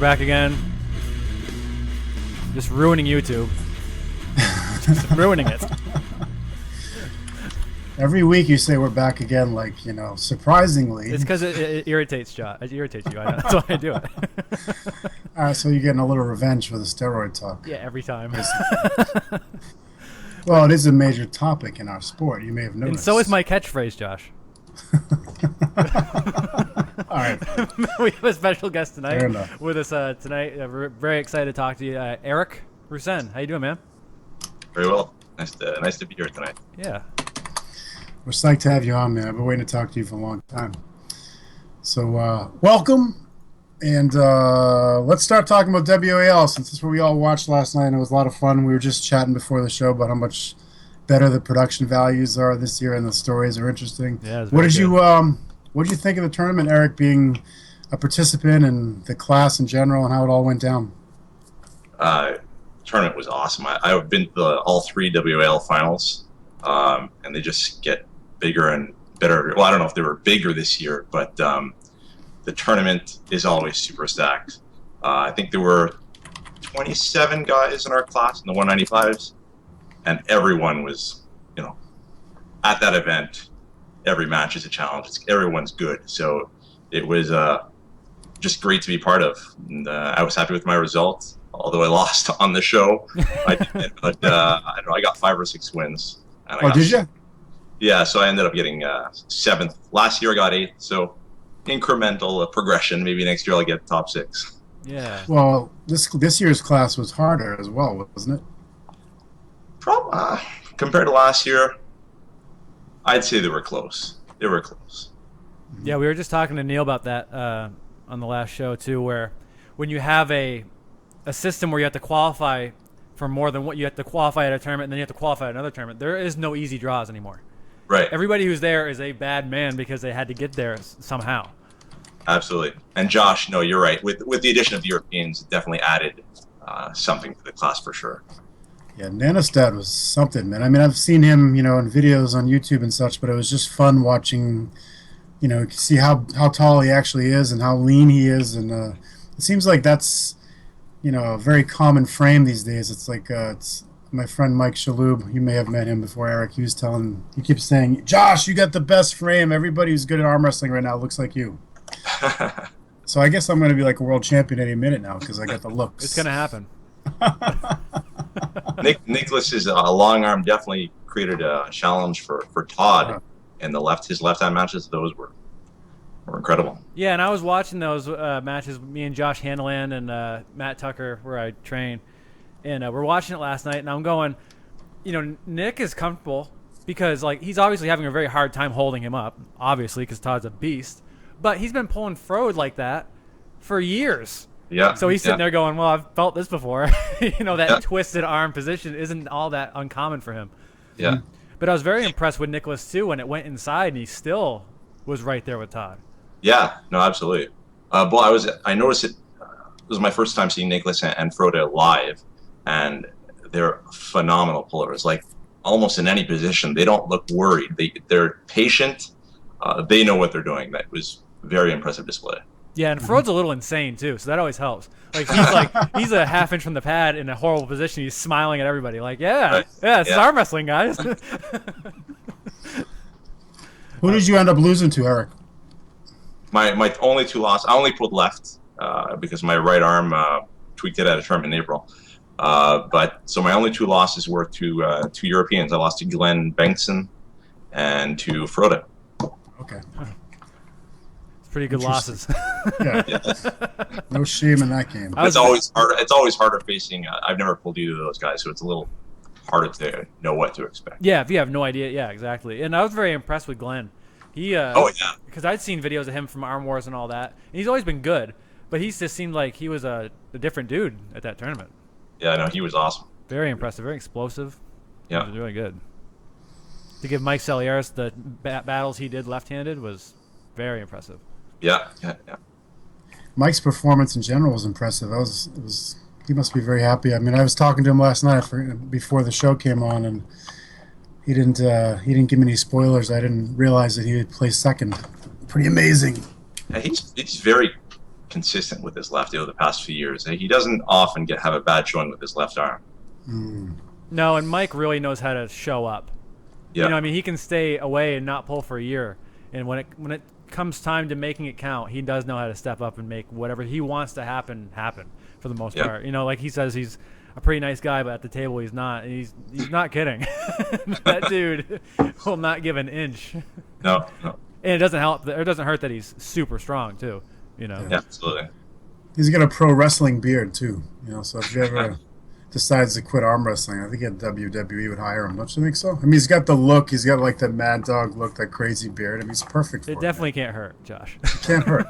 back again. Just ruining YouTube. Just ruining it. Every week you say we're back again, like, you know, surprisingly. It's because it irritates Josh. It irritates you. I know. That's why I do it. All right, so you're getting a little revenge for the steroid talk. Yeah, every time. Well, it is a major topic in our sport. You may have noticed. And so is my catchphrase, Josh. All right. We have a special guest tonight Fair enough. with us tonight. We're very excited to talk to you. Eric Roussin. How you doing, man? Very well. Nice to be here tonight. Yeah. We're psyched to have you on, man. I've been waiting to talk to you for a long time. So, welcome. And let's start talking about WAL, since that's what we all watched last night, and it was a lot of fun. We were just chatting before the show about how much better the production values are this year, and the stories are interesting. Yeah, what did you think of the tournament, Eric, being a participant and the class in general, and how it all went down? Tournament was awesome. I've been to all three WAL finals, and they just get bigger and better. Well, I don't know if they were bigger this year, but the tournament is always super stacked. I think there were 27 guys in our class in the 195s, and everyone was, at that event. Every match is a challenge. Everyone's good, so it was just great to be part of. And I was happy with my results, although I lost on the show. I did, but I don't know. I got 5 or 6 wins. And Did you? Yeah, so I ended up getting 7th. Last year I got 8th, so incremental progression. Maybe next year I'll get top 6. Yeah. Well, this year's class was harder as well, wasn't it? Compared to last year, I'd say they were close. They were close. Yeah, we were just talking to Neil about that on the last show too, where when you have a system where you have to qualify for more than what you have to qualify at a tournament, and then you have to qualify at another tournament, there is no easy draws anymore. Right. Everybody who's there is a bad man because they had to get there somehow. Absolutely. And Josh, no, you're right. With the addition of the Europeans, it definitely added something to the class for sure. Yeah, Nanostad was something, man. I mean, I've seen him, in videos on YouTube and such, but it was just fun watching, see how tall he actually is and how lean he is. And it seems like that's, a very common frame these days. It's like it's my friend Mike Shalhoub. You may have met him before, Eric. He keeps saying, Josh, you got the best frame. Everybody who's good at arm wrestling right now looks like you. So I guess I'm going to be like a world champion any minute now because I got the looks. It's going to happen. Nicholas's long arm definitely created a challenge for Todd, and his left hand matches. Those were incredible. Yeah, and I was watching those matches. Me and Josh Handeland and Matt Tucker, where I train, and we're watching it last night. And I'm going, Nick is comfortable because he's obviously having a very hard time holding him up, obviously because Todd's a beast. But he's been pulling Frode like that for years. Yeah. So he's sitting there going, well, I've felt this before. That twisted arm position isn't all that uncommon for him. Yeah. But I was very impressed with Nicholas, too, when it went inside, and he still was right there with Todd. Yeah. No, absolutely. I noticed it was my first time seeing Nicholas and Frode live, and they're phenomenal pullers. Like, almost in any position, they don't look worried. They're patient. They know what they're doing. That was very impressive display. Yeah, and Frode's a little insane, too, so that always helps. He's a half inch from the pad in a horrible position. He's smiling at everybody this is arm wrestling, guys. Who did you end up losing to, Eric? My only 2 losses, I only pulled left because my right arm tweaked it at a tournament in April. So my only 2 losses were to 2 Europeans. I lost to Glenn Bengtson and to Frode. Okay. Pretty good losses. Yeah. No shame in that game. It's always harder. It's always harder facing. I've never pulled either of those guys, so it's a little harder to know what to expect. Yeah, if you have no idea. Yeah, exactly. And I was very impressed with Glenn. Because I'd seen videos of him from Arm Wars and all that. And he's always been good, but he just seemed like he was a different dude at that tournament. Yeah, no, he was awesome. Very impressive. Very explosive. Yeah, he was really good. To give Mike Salieris the battles he did left-handed was very impressive. Yeah. Mike's performance in general was impressive. He must be very happy. I mean, I was talking to him last night before the show came on, and he didn't give me any spoilers. I didn't realize that he would play second. Pretty amazing. Yeah, he's very consistent with his left the past few years. He doesn't often have a bad showing with his left arm. No, and Mike really knows how to show up. Yeah. You know, I mean, he can stay away and not pull for a year, and when it comes time to making it count, he does know how to step up and make whatever he wants to happen for the most part. You know, like he says he's a pretty nice guy, but at the table he's not. And he's not kidding. That dude will not give an inch. No. And it doesn't help. It doesn't hurt that he's super strong too. You know. Yeah, absolutely. He's got a pro wrestling beard too. You know, so if you ever decides to quit arm wrestling, I think WWE would hire him. Don't you think so? I mean, he's got the look. He's got like that Mad Dog look, that crazy beard. I mean, he's perfect for it. It definitely can't hurt, Josh. It can't hurt.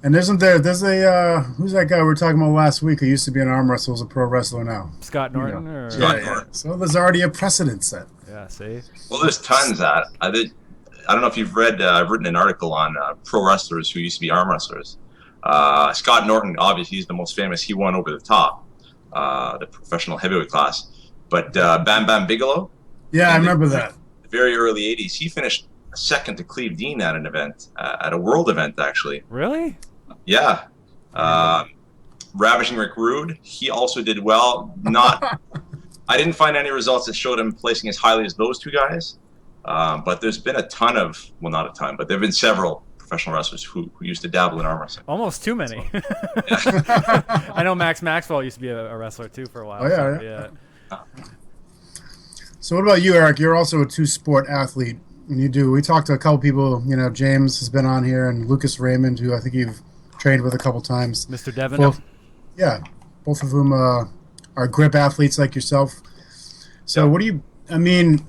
And there's a who's that guy we were talking about last week who used to be an arm wrestler, who's a pro wrestler now? Scott Norton? You know. Or... Yeah. So there's already a precedent set. Yeah, see? Well, there's tons that. I don't know if you've read, I've written an article on pro wrestlers who used to be arm wrestlers. Scott Norton, obviously, he's the most famous. He won Over the Top, the professional heavyweight class. But Bam Bam Bigelow? Yeah, I remember that. The very early 80s, he finished second to Cleve Dean at an event, at a world event, actually. Really? Yeah. Ravishing Rick Rude, he also did well. I didn't find any results that showed him placing as highly as those two guys. But there's been a ton of, well, not a ton, but there have been several professional wrestlers who used to dabble in arm wrestling. Almost too many. So, yeah. I know Max Maxwell used to be a wrestler too for a while. Oh, yeah, so, yeah. So what about you, Eric? You're also a two-sport athlete. And we talked to a couple people, you know, James has been on here, and Lucas Raymond, who I think you've trained with a couple times. Mr. Devon? Both of whom are grip athletes like yourself. So what do you, I mean,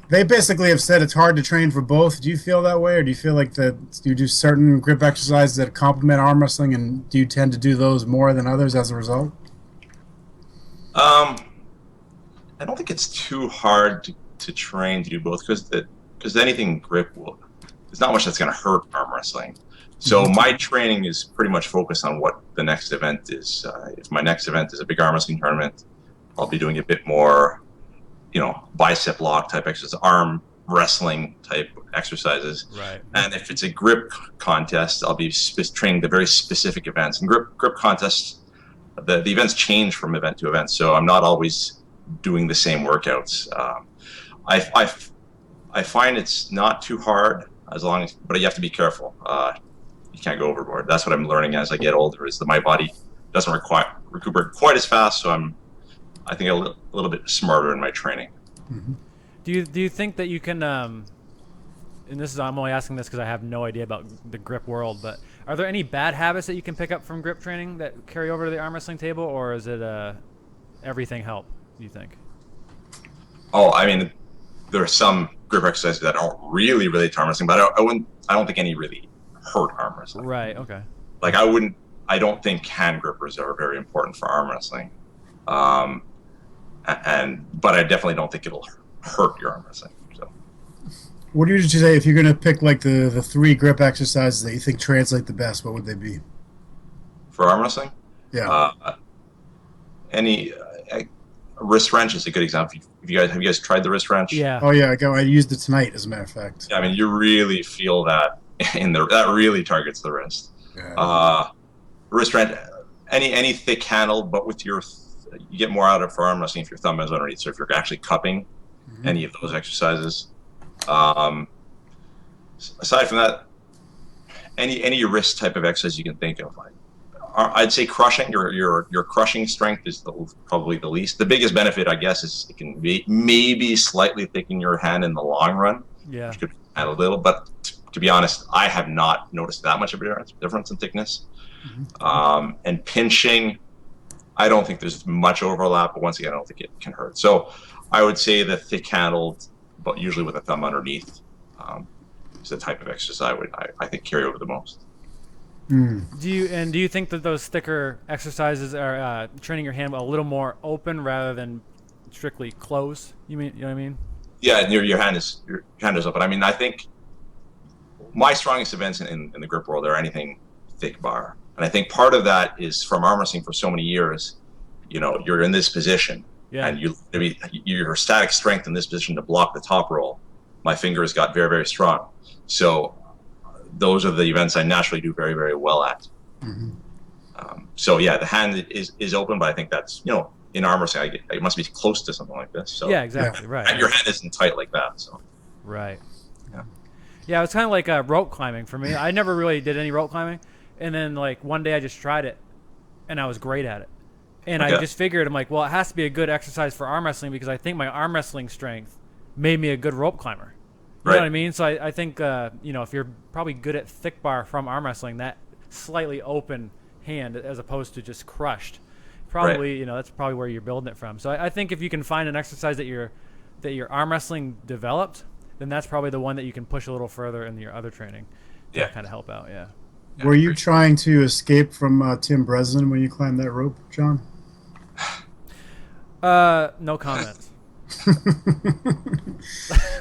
they basically have said it's hard to train for both. Do you feel that way, or do you feel like that you do certain grip exercises that complement arm wrestling, and do you tend to do those more than others as a result? I don't think it's too hard to train to do both, because anything grip there's not much that's going to hurt arm wrestling. So my training is pretty much focused on what the next event is. If my next event is a big arm wrestling tournament, I'll be doing a bit more, you know, bicep lock type exercises, arm wrestling type exercises. Right. And if it's a grip contest, I'll be training the very specific events. And grip contests, the events change from event to event, so I'm not always doing the same workouts. I find it's not too hard, but you have to be careful. You can't go overboard. That's what I'm learning as I get older, is that my body doesn't recuperate quite as fast, so I think a little bit smarter in my training. Mm-hmm. Do you think that you can, and I'm only asking this because I have no idea about the grip world, but are there any bad habits that you can pick up from grip training that carry over to the arm wrestling table, or is it everything help, do you think? Oh, I mean, there are some grip exercises that aren't really related to arm wrestling, but I don't think any really hurt arm wrestling. Right, okay. Like I don't think hand grippers are very important for arm wrestling. But I definitely don't think it'll hurt your arm wrestling. So, what would you say if you're going to pick like the three grip exercises that you think translate the best? What would they be for arm wrestling? Yeah. Any wrist wrench is a good example. Have you guys tried the wrist wrench? Yeah. Oh yeah, I used it tonight, as a matter of fact. Yeah, I mean, you really feel that that really targets the wrist. Yeah. Wrist wrench, any thick handle, but with you get more out of it for arm wrestling if your thumb is underneath. So if you're actually cupping any of those exercises. Aside from that, any wrist type of exercise you can think of, I'd say crushing. Your crushing strength is probably the least. The biggest benefit, I guess, is it can maybe slightly thicken your hand in the long run. Yeah. Which could add a little, but to be honest, I have not noticed that much of a difference in thickness. And pinching, I don't think there's much overlap, but once again, I don't think it can hurt. So I would say the thick-handled, but usually with a thumb underneath, is the type of exercise I think carry over the most. Do you think that those thicker exercises are training your hand a little more open rather than strictly closed? You know what I mean? Yeah, and your hand is open. I mean, I think my strongest events in the grip world are anything thick bar, and I think part of that is from arm wrestling for so many years. You know, you're in this position, and your static strength in this position to block the top roll. My fingers got very, very strong, so those are the events I naturally do very, very well at. Mm-hmm. So yeah, the hand is open, but I think that's, in arm wrestling, it must be close to something like this. So Yeah, exactly. Right. and your hand isn't tight like that. So Right. yeah. Yeah, it's kind of like rope climbing for me. I never really did any rope climbing, and then like one day I just tried it, and I was great at it. And I just figured, I'm like, well, it has to be a good exercise for arm wrestling because I think my arm wrestling strength made me a good rope climber. You know what I mean? So I think, if you're probably good at thick bar from arm wrestling, that slightly open hand as opposed to just crushed, probably, that's probably where you're building it from. So I think if you can find an exercise that your arm wrestling developed, then that's probably the one that you can push a little further in your other training to kind of help out, yeah. Were you trying to escape from Tim Breslin when you climbed that rope, John? No comments. I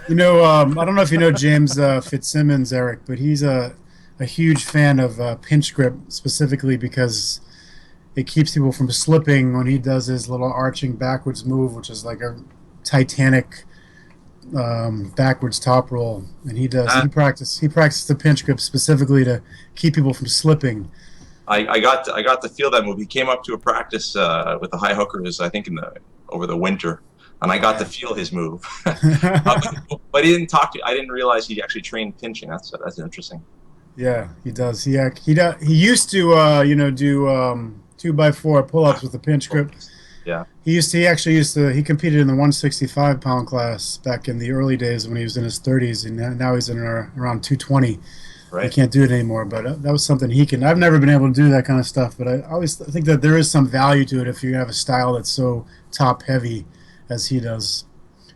don't know if you know James Fitzsimmons, Eric, but he's a huge fan of pinch grip, specifically because it keeps people from slipping when he does his little arching backwards move, which is like a Titanic backwards top roll. And he practices the pinch grip specifically to keep people from slipping. I got to feel that move. He came up to a practice with the high hookers, I think over the winter, and I got to feel his move. But he didn't talk to. I didn't realize he actually trained pinching. That's interesting. Yeah, he does. He used to do 2x4 pull-ups with the pinch grip. Yeah. He competed in the 165-pound class back in the early days when he was in his 30s, and now he's in around 220. Right. He can't do it anymore, but that was something he can. I've never been able to do that kind of stuff, but I always think that there is some value to it if you have a style that's so top-heavy as he does.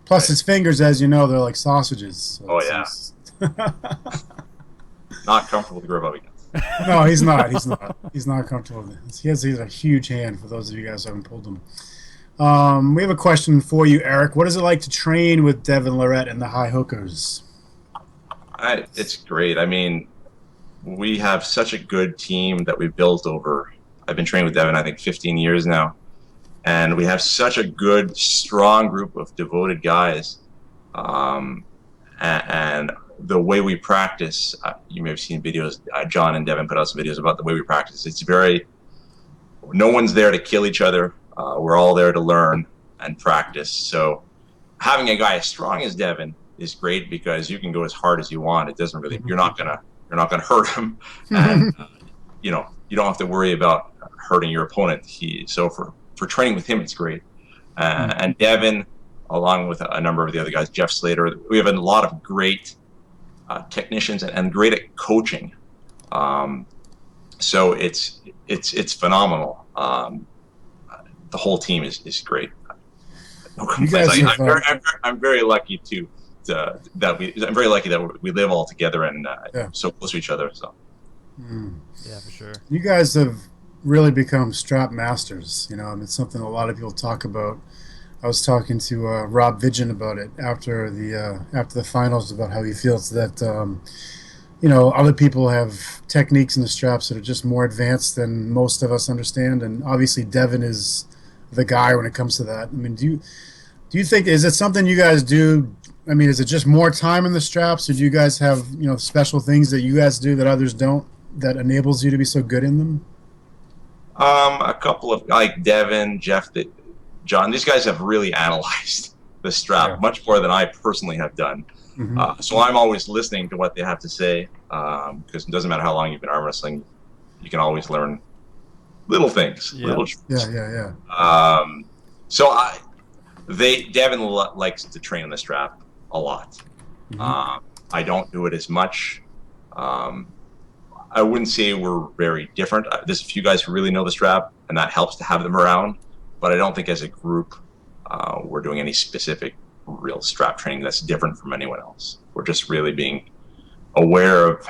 Plus, his fingers, as you know, they're like sausages. So not comfortable to grip up against. No, he's not. He's not comfortable with it. He has a huge hand, for those of you guys who haven't pulled him. We have a question for you, Eric. What is it like to train with Devin Lorette and the High Hookers? It's great. I mean, we have such a good team that we've built over. I've been training with Devin, I think, 15 years now. And we have such a good, strong group of devoted guys. And the way we practice, you may have seen videos, John and Devin put out some videos about the way we practice. No one's there to kill each other. We're all there to learn and practice. So having a guy as strong as Devin is great because you can go as hard as you want. It doesn't really, you're not gonna hurt him, and you don't have to worry about hurting your opponent. So for training with him, it's great. And Devin, along with a number of the other guys, Jeff Slater, we have a lot of great technicians and great at coaching. So it's phenomenal. The whole team is great. No complaints. I'm very lucky too. I'm very lucky that we live all together and so close to each other. So yeah, for sure. You guys have really become strap masters. It's something a lot of people talk about. I was talking to Rob Vidgen about it after the finals, about how he feels that other people have techniques in the straps that are just more advanced than most of us understand, and obviously Devin is the guy when it comes to that. I mean, do you think, is it something you guys do? I mean, is it just more time in the straps, or do you guys have special things that you guys do that others don't, that enables you to be so good in them? A couple of, like Devin, Jeff, John, these guys have really analyzed the strap much more than I personally have done. Mm-hmm. So I'm always listening to what they have to say, because it doesn't matter how long you've been arm wrestling, you can always learn little things. Yeah. So Devin likes to train on the strap a lot. Mm-hmm. I don't do it as much. I wouldn't say we're very different. There's a few guys who really know the strap, and that helps to have them around. But I don't think as a group we're doing any specific real strap training that's different from anyone else. We're just really being aware of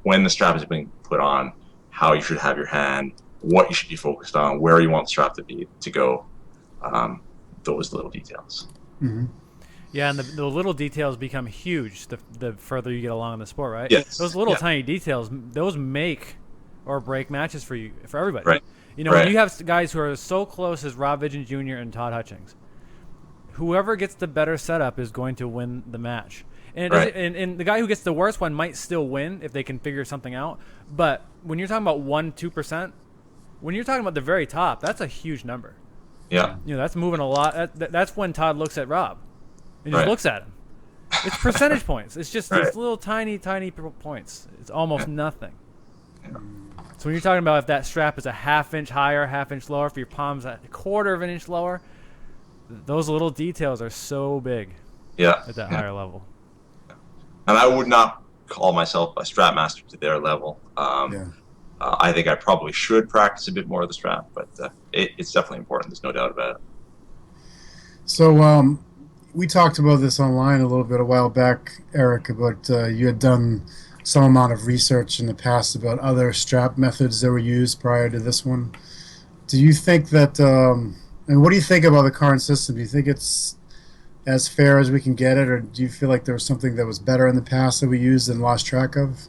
when the strap is being put on, how you should have your hand, what you should be focused on, where you want the strap to go. Those little details. Mm-hmm. Yeah, and the little details become huge the further you get along in the sport, right? Yes. Those little tiny details, those make or break matches for everybody. Right. When you have guys who are so close as Rob Vidgen Jr. and Todd Hutchings, whoever gets the better setup is going to win the match. And it Right. doesn't, and the guy who gets the worst one might still win if they can figure something out. But when you're talking about 1-2%, when you're talking about the very top, that's a huge number. Yeah. That's moving a lot. That's when Todd looks at Rob and just Right. looks at him. It's percentage points. It's just Right. these little tiny points. It's almost nothing. Yeah. So when you're talking about if that strap is a half inch higher, half inch lower, if your palm's a quarter of an inch lower, those little details are so big Yeah. at that Yeah. higher level. And I would not call myself a strap master to their level. I think I probably should practice a bit more of the strap, but it's definitely important. There's no doubt about it. So we talked about this online a little bit a while back, Eric, about you had done some amount of research in the past about other strap methods that were used prior to this one. Do you think that, and what do you think about the current system? Do you think it's as fair as we can get it, or do you feel like there was something that was better in the past that we used and lost track of?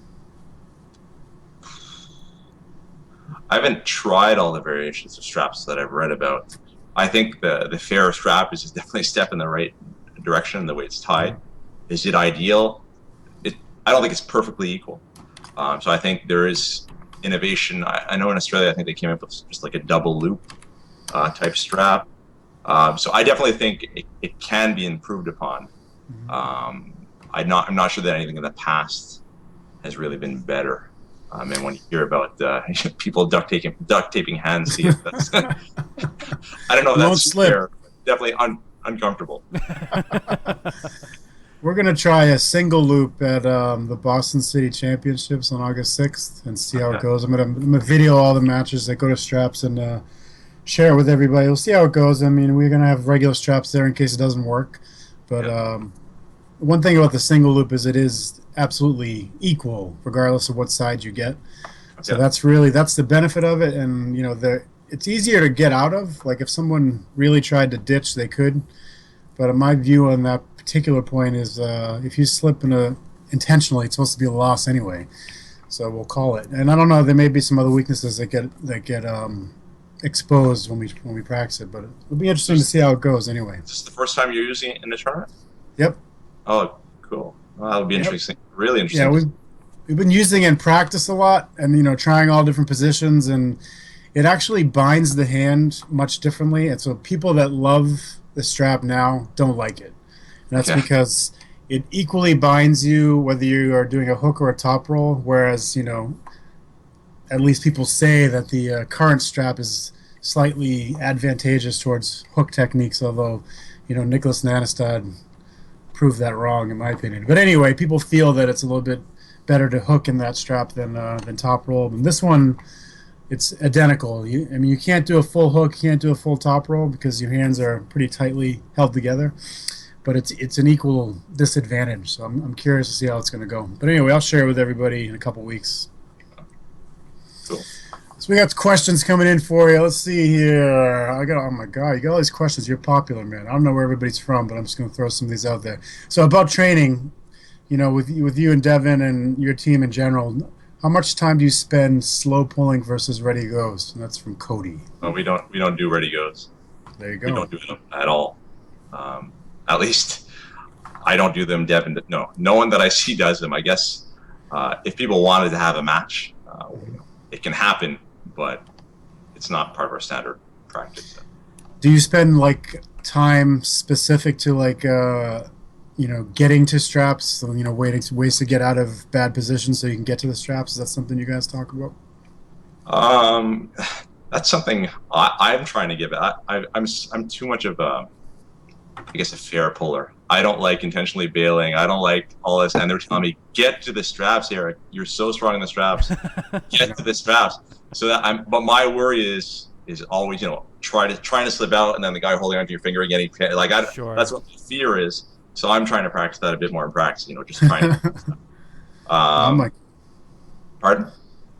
I haven't tried all the variations of straps that I've read about. I think the fair strap is definitely a step in the right direction, the way it's tied. Is it ideal? I don't think it's perfectly equal. So I think there is innovation. I know in Australia, I think they came up with just like a double loop type strap. So I definitely think it can be improved upon. I'm not sure that anything in the past has really been better. And when you hear about people duct taping hands, I don't know if that's fair. Definitely uncomfortable. We're going to try a single loop at the Boston City Championships on August 6th and see how it goes. I'm going to video all the matches that go to straps and share it with everybody. We'll see how it goes. I mean, we're going to have regular straps there in case it doesn't work. But one thing about the single loop is it is absolutely equal regardless of what side you get. So that's the benefit of it. And, it's easier to get out of. Like if someone really tried to ditch, they could. But my view on that particular point is if you slip intentionally, it's supposed to be a loss anyway. So we'll call it. And I don't know, there may be some other weaknesses that get exposed when we practice it, but it'll be interesting to see how it goes anyway. Is this the first time you're using it in the tournament? Yep. Oh, cool. Well, that'll be interesting. Really interesting. Yeah, we've been using it in practice a lot and, trying all different positions, and it actually binds the hand much differently. And so people that love the strap now don't like it. And that's because it equally binds you whether you are doing a hook or a top roll, whereas, at least people say that the current strap is slightly advantageous towards hook techniques, although, Nicholas Nanestad proved that wrong in my opinion. But anyway, people feel that it's a little bit better to hook in that strap than top roll. And this one, it's identical. You can't do a full hook, you can't do a full top roll because your hands are pretty tightly held together. But it's an equal disadvantage. So I'm curious to see how it's going to go. But anyway, I'll share it with everybody in a couple weeks. Cool. So we got questions coming in for you. Let's see here. Oh my God, you got all these questions. You're popular, man. I don't know where everybody's from, but I'm just going to throw some of these out there. So about training, with you and Devin and your team in general, how much time do you spend slow pulling versus ready goes? And that's from Cody. Well, we don't do ready goes. There you go. We don't do them at all. At least I don't do them. Devin, no one that I see does them. I guess if people wanted to have a match, it can happen, but it's not part of our standard practice. Do you spend time specific to getting to straps? So, waiting ways to get out of bad positions so you can get to the straps. Is that something you guys talk about? That's something I'm trying to give. I'm too much of a fair puller. I don't like intentionally bailing. I don't like all this. And they're telling me, get to the straps, Eric. You're so strong in the straps. Get to the straps. So but my worry is always, trying to slip out and then the guy holding onto your finger again. Sure. That's what the fear is. So I'm trying to practice that a bit more in practice, just trying to. Pardon?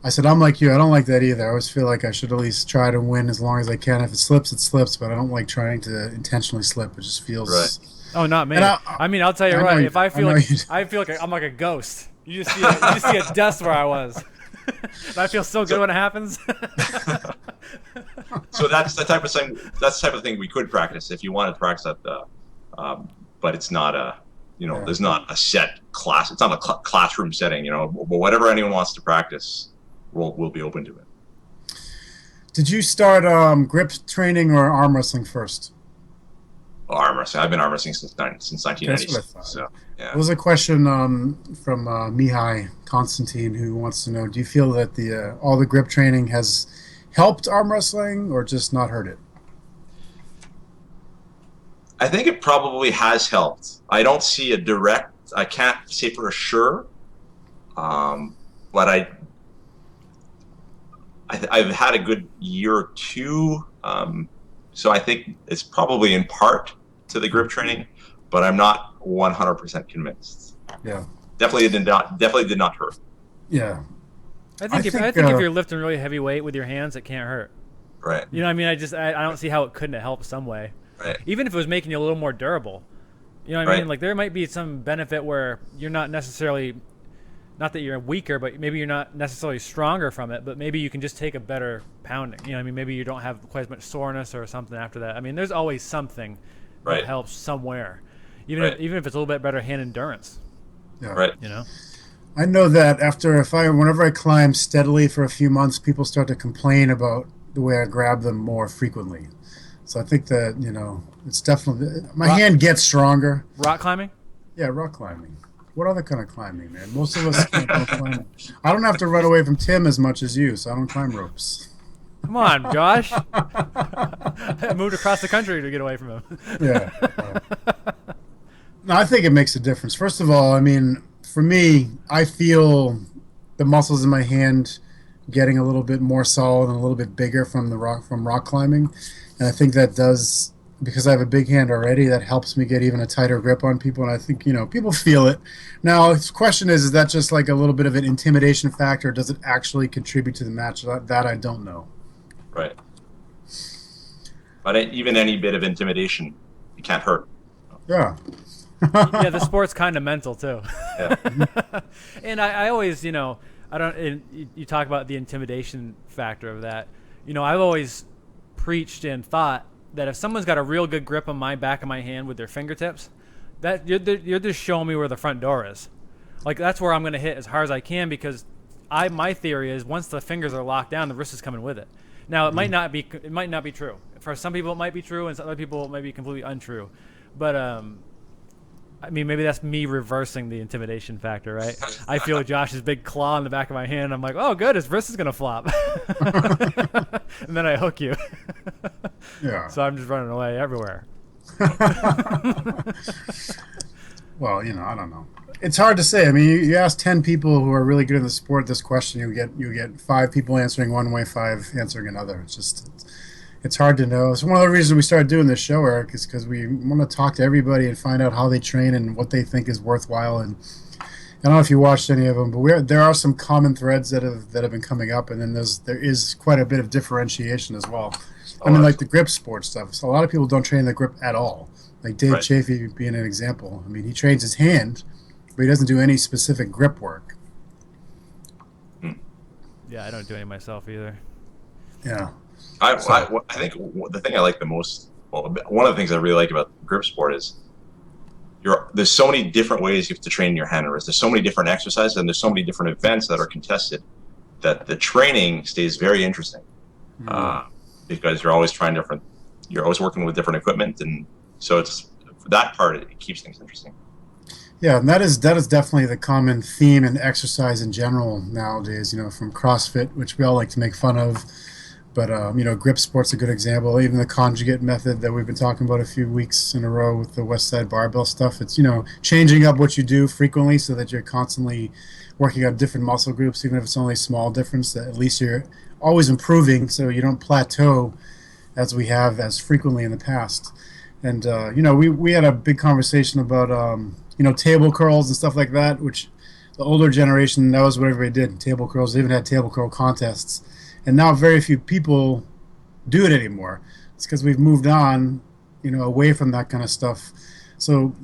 I said, I'm like you. I don't like that either. I always feel like I should at least try to win as long as I can. If it slips, it slips, but I don't like trying to intentionally slip. It just feels... Right. Oh, not me. I'll tell you right. If I feel like I'm like a ghost. You just see a dust where I was. And I feel so good when it happens. So that's the type of thing. That's the type of thing we could practice if you wanted to practice that. But it's not Yeah. there's not a set class. It's not a classroom setting. But whatever anyone wants to practice, we'll be open to it. Did you start grip training or arm wrestling first? Arm wrestling. I've been arm wrestling since 1996. That's what I thought. So yeah. There was a question from Mihai Constantine who wants to know: do you feel that the all the grip training has helped arm wrestling or just not hurt it? I think it probably has helped. I don't see a direct. I can't say for sure, but I've had a good year or two, so I think it's probably in part to the grip training, but I'm not 100% convinced. Yeah, definitely did not hurt. Yeah, I think if you're lifting really heavy weight with your hands, it can't hurt. Right. You know what I mean? I don't see how it couldn't help some way. Right. Even if it was making you a little more durable. You know what I mean? Like there might be some benefit where you're not necessarily, not that you're weaker, but maybe you're not necessarily stronger from it, but maybe you can just take a better pounding. You know what I mean? Maybe you don't have quite as much soreness or something after that. I mean, there's always something that helps somewhere. Even if it's a little bit better hand endurance. Yeah. Right. You know? I know that whenever I climb steadily for a few months, people start to complain about the way I grab them more frequently. So I think that, it's definitely, my hand gets stronger. Rock climbing? Yeah, rock climbing. What other kind of climbing, man? Most of us can't go climbing. I don't have to run away from Tim as much as you, so I don't climb ropes. Come on, Josh. I moved across the country to get away from him. Yeah. No, I think it makes a difference. First of all, I mean, for me, I feel the muscles in my hand getting a little bit more solid and a little bit bigger from rock climbing. And I think that does, because I have a big hand already, that helps me get even a tighter grip on people. And I think, people feel it. Now, the question is that just like a little bit of an intimidation factor? Or does it actually contribute to the match? That I don't know. Right. But even any bit of intimidation, it can't hurt. Yeah. Yeah, the sport's kind of mental, too. Yeah. And I always, you talk about the intimidation factor of that. I've always preached and thought that if someone's got a real good grip on my back of my hand with their fingertips, that you're just showing me where the front door is. Like that's where I'm going to hit as hard as I can, because my theory is once the fingers are locked down, the wrist is coming with it. Now it might not be true. For some people it might be true, and some other people it might be completely untrue. But I mean, maybe that's me reversing the intimidation factor, right? I feel Josh's big claw in the back of my hand. I'm like, oh, good, his wrist is going to flop. And then I hook you. Yeah. So I'm just running away everywhere. Well, I don't know. It's hard to say. I mean, you ask 10 people who are really good in the sport this question, you get 5 people answering one way, 5 answering another. It's hard to know. It's one of the reasons we started doing this show, Eric, is because we want to talk to everybody and find out how they train and what they think is worthwhile. And I don't know if you watched any of them, but there are some common threads that have been coming up, and then there is quite a bit of differentiation as well. I mean, like the grip sport stuff. So a lot of people don't train the grip at all. Like Dave Chafee being an example. I mean, he trains his hand, but he doesn't do any specific grip work. Yeah, I don't do any myself either. Yeah. I think the thing I like the most, one of the things I really like about grip sport is there's so many different ways you have to train your hand and wrist. There's so many different exercises, and there's so many different events that are contested that the training stays very interesting. Because you're always working with different equipment, and so it's that part it keeps things interesting. Yeah, and that is definitely the common theme in exercise in general nowadays. From CrossFit, which we all like to make fun of, but grip sport's a good example. Even the conjugate method that we've been talking about a few weeks in a row with the West Side Barbell stuff. It's changing up what you do frequently so that you're constantly working on different muscle groups, even if it's only a small difference. That at least you're always improving, so you don't plateau as we have as frequently in the past. And we had a big conversation about table curls and stuff like that, which the older generation, that was what everybody did, table curls. They even had table curl contests. And now very few people do it anymore. It's because we've moved on, away from that kind of stuff. So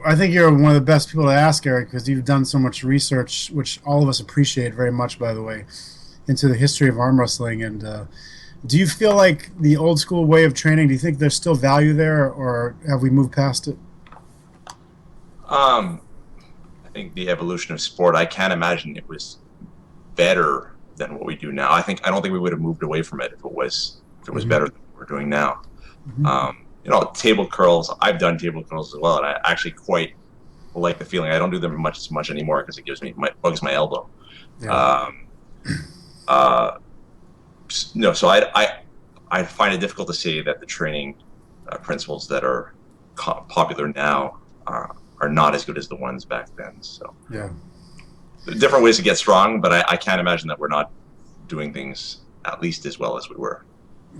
I think you're one of the best people to ask, Eric, because you've done so much research, which all of us appreciate very much, by the way, into the history of arm wrestling. And do you feel like the old school way of training, do you think there's still value there, or have we moved past it? I think the evolution of sport, I can't imagine it was better than what we do now. I don't think we would have moved away from it if it was better than what we're doing now. Table curls. I've done table curls as well, and I actually quite like the feeling. I don't do them as much anymore because it bugs my elbow. Yeah. No, so I find it difficult to say that the training principles that are popular now are not as good as the ones back then. So Yeah. different ways to get strong, but I can't imagine that we're not doing things at least as well as we were.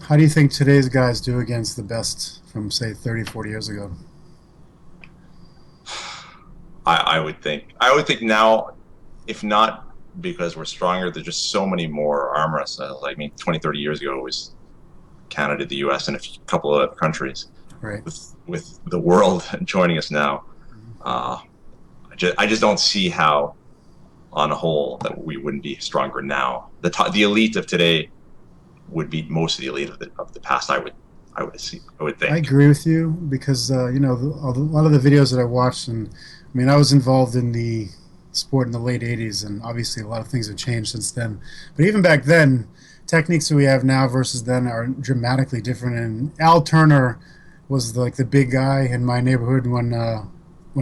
How do you think today's guys do against the best from, say, 30, 40 years ago? I would think now, if not because we're stronger, there's just so many more arm wrestlers. I mean, 20, 30 years ago it was Canada, the U.S., and a couple of other countries. Right. With the world joining us now, I just don't see how, on a whole, that we wouldn't be stronger now. The elite of today would beat most of the elite of the past. I would think. I agree with you because a lot of the videos that I watched, and I mean, I was involved in the sport in the late '80s, and obviously a lot of things have changed since then. But even back then, techniques that we have now versus then are dramatically different. And Al Turner was like the big guy in my neighborhood when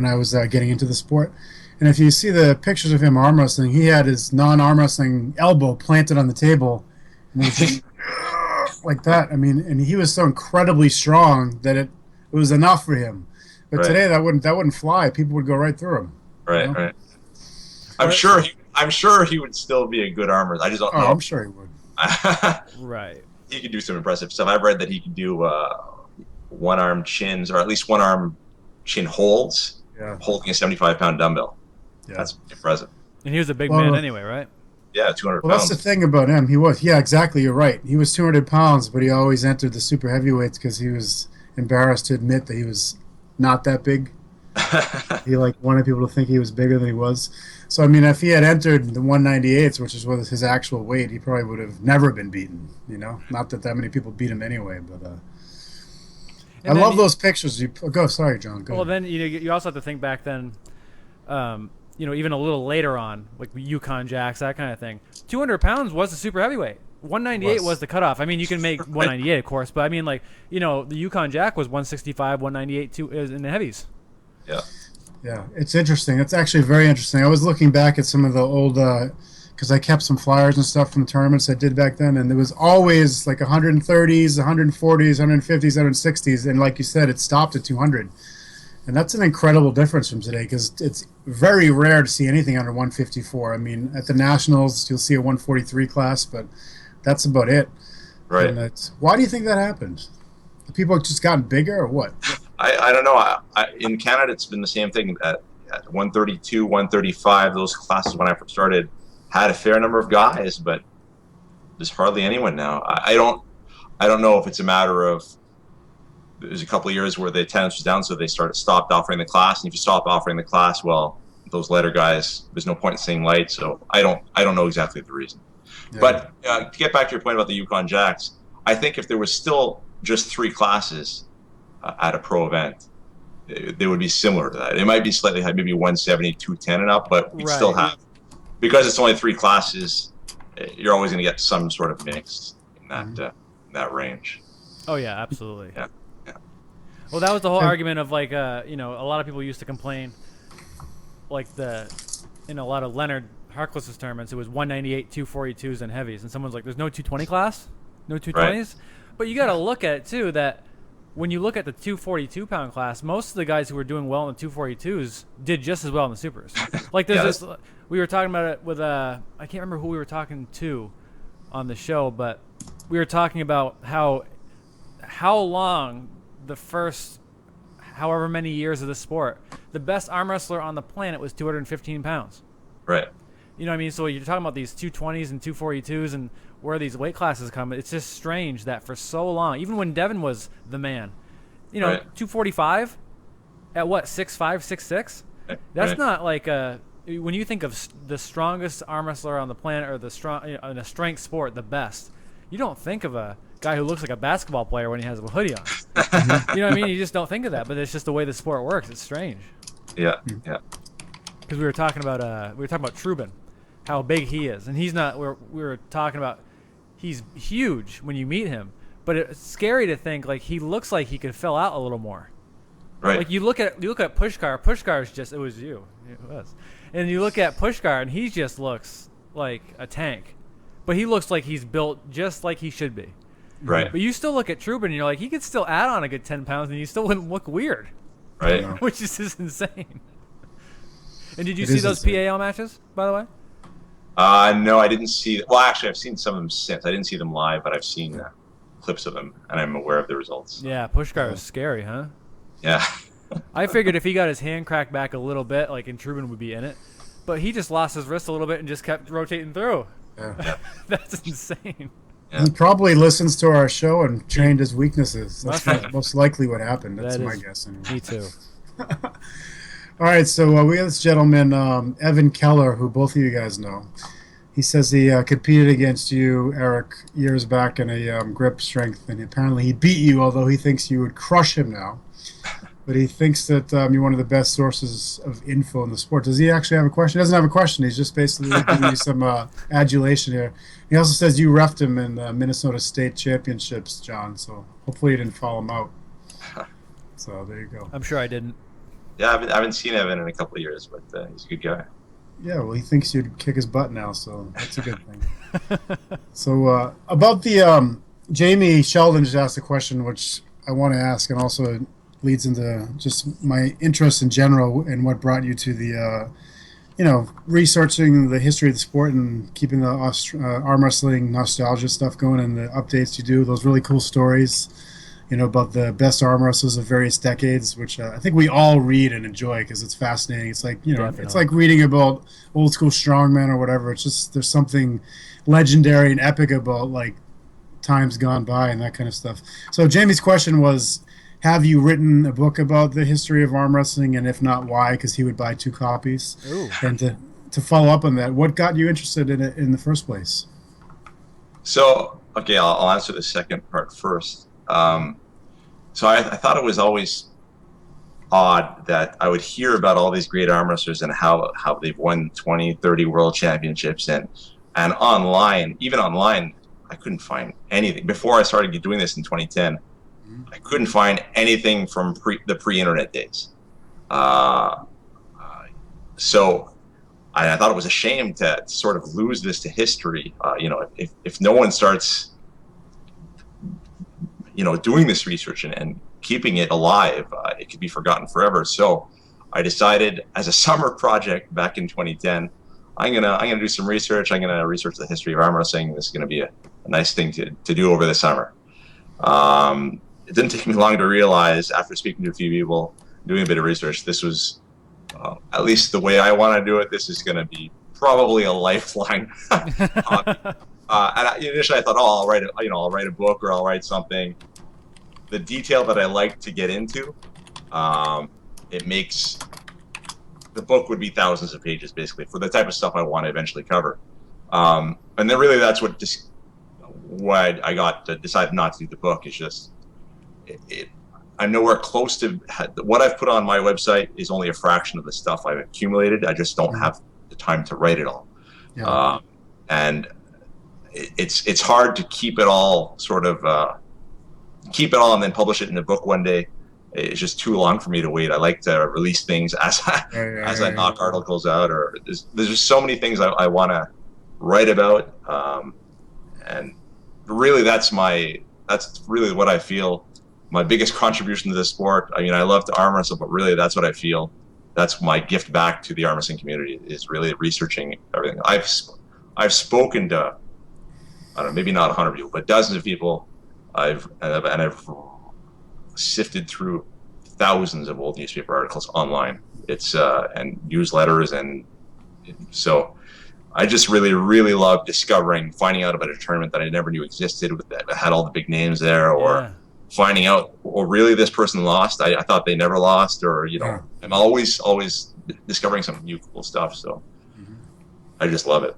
I was getting into the sport. And if you see the pictures of him arm wrestling, he had his non-arm wrestling elbow planted on the table, and he was just like that. I mean, and he was so incredibly strong that it was enough for him. But Right. today that wouldn't fly. People would go right through him. Right, You know? right. I'm sure he would still be a good armor. I just don't Oh, know. I'm sure he would. Right. He could do some impressive stuff. I've read that he could do one-arm chins, or at least one-arm chin holds, Yeah. holding a 75-pound dumbbell. Yeah. That's impressive. And he was a big Well, man anyway, right? Yeah, 200 Well, that's pounds. the thing about him. Yeah, exactly. You're right. He was 200 pounds, but he always entered the super heavyweights because he was embarrassed to admit that he was not that big. He wanted people to think he was bigger than he was. So I mean, if he had entered the 198s, which is what his actual weight, he probably would have never been beaten. Not that many people beat him anyway, but I love those pictures. Sorry, John. Go Well, ahead. then you also have to think back then. Even a little later on, like Yukon Jacks, that kind of thing. 200 pounds was the super heavyweight. 198 was the cutoff. I mean, you can make 198, of course, but I mean, the Yukon Jack was 165, 198 in the heavies. Yeah. Yeah, it's interesting. It's actually very interesting. I was looking back at some of the old, because I kept some flyers and stuff from the tournaments I did back then, and there was always like 130s, 140s, 150s, 160s, and like you said, it stopped at 200. And that's an incredible difference from today because it's very rare to see anything under 154. I mean, at the Nationals, you'll see a 143 class, but that's about it. Right. And why do you think that happened? The people have just gotten bigger or what? I don't know. In Canada, it's been the same thing. At 132, 135, those classes when I first started had a fair number of guys, but there's hardly anyone now. I don't know if it's a matter of there's a couple of years where the attendance was down, so they stopped offering the class. And if you stop offering the class, well, those lighter guys, there's no point in seeing light. So I don't know exactly the reason. Yeah. But to get back to your point about the Yukon Jacks, I think if there was still just 3 classes at a pro event, they would be similar to that. It might be slightly high, maybe 170, 210 and up, but we'd still have, because it's only 3 classes, you're always going to get some sort of mix in that range. Oh yeah, absolutely. Yeah. Well, that was the whole argument of a lot of people used to complain, a lot of Leonard Harkless's tournaments, it was 198, 242s, and heavies, and someone's like, "There's no 220 class, no 220s." Right. But you got to look at it too that when you look at the 242-pound class, most of the guys who were doing well in the 242s did just as well in the supers. Like there's this, we were talking about it with I can't remember who we were talking to on the show, but we were talking about how long the first however many years of the sport, the best arm wrestler on the planet was 215 pounds. Right. You know what I mean? So you're talking about these 220s and 242s and where these weight classes come. It's just strange that for so long, even when Devin was the man, 245 at what, 6'5", 6'6"? That's not like when you think of the strongest arm wrestler on the planet or in a strength sport, the best, you don't think of a guy who looks like a basketball player when he has a hoodie on. You know what I mean? You just don't think of that, but it's just the way the sport works. It's strange. Yeah, yeah. Because we were talking about Trubin, how big he is, and he's not. We were talking about he's huge when you meet him, but it's scary to think like he looks like he could fill out a little more. Right. Like you look at Pushkar. Pushkar is just, it was you. It was. And you look at Pushkar and he just looks like a tank. But he looks like he's built just like he should be. Right. But you still look at Trubin and you're like, he could still add on a good 10 pounds and you still wouldn't look weird. Right. Which is just insane. And did you see those PAL matches, by the way? No, I didn't see. Well, actually, I've seen some of them since. I didn't see them live, but I've seen clips of them, and I'm aware of the results. Yeah, Pushkar was scary, huh? Yeah. I figured if he got his hand cracked back a little bit, like, and Trubin would be in it. But he just lost his wrist a little bit and just kept rotating through. Yeah. That's insane. Yeah. He probably listens to our show and trained his weaknesses. That's most likely what happened. That's my guess. Anyway. Me too. All right, so we have this gentleman, Evan Keller, who both of you guys know. He says he competed against you, Eric, years back in a grip strength, and apparently he beat you, although he thinks you would crush him now. But he thinks that you're one of the best sources of info in the sport. Does he actually have a question? He doesn't have a question. He's just basically giving you some adulation here. He also says you reffed him in the Minnesota State Championships, John, so hopefully you didn't follow him out. So there you go. I'm sure I didn't. Yeah, I haven't seen Evan in a couple of years, but he's a good guy. Yeah, well, he thinks you'd kick his butt now, so that's a good thing. So about the Jamie Sheldon just asked a question, which I want to ask, and also leads into just my interest in general and what brought you to the, researching the history of the sport and keeping the arm wrestling nostalgia stuff going and the updates you do, those really cool stories, about the best arm wrestlers of various decades, which I think we all read and enjoy because it's fascinating. It's like, Definitely. It's like reading about old school strongmen or whatever. It's just, there's something legendary and epic about like times gone by and that kind of stuff. So Jamie's question was, have you written a book about the history of arm wrestling? And if not, why? Because he would buy 2 copies. Ooh. And to follow up on that, what got you interested in it in the first place? So, okay, I'll answer the second part first. So I thought it was always odd that I would hear about all these great arm wrestlers and how they've won 20, 30 world championships, and online, even online, I couldn't find anything. Before I started doing this in 2010, I couldn't find anything from the pre-internet days. So I thought it was a shame to sort of lose this to history. If no one starts doing this research and keeping it alive, it could be forgotten forever. So I decided, as a summer project back in 2010, I'm gonna do some research. I'm gonna research the history of arm wrestling. This is gonna be a nice thing to do over the summer. It didn't take me long to realize, after speaking to a few people, doing a bit of research, this was, at least the way I want to do it, this is going to be probably a lifeline hobby. And initially I thought, I'll write a book or I'll write something. The detail that I like to get into, it makes the book would be thousands of pages basically for the type of stuff I want to eventually cover. And then really that's why I decided not to do the book. Is just I'm nowhere close to what I've put on my website is only a fraction of the stuff I've accumulated. I just don't have the time to write it all. Yeah. And it's hard to keep it all and then publish it in a book one day. It's just too long for me to wait. I like to release things as I knock articles out, or there's just so many things I want to write about. And really that's really what I feel my biggest contribution to the sport. I mean, I love to arm wrestle, but really that's what I feel. That's my gift back to the arm wrestling community, is really researching everything. I've spoken to, I don't know, maybe not 100 people, but dozens of people. I've sifted through thousands of old newspaper articles online. It's and newsletters, and so I just really, really love finding out about a tournament that I never knew existed, that had all the big names there, or finding out, or really this person lost. I thought they never lost, or I'm always discovering some new cool stuff. So I just love it.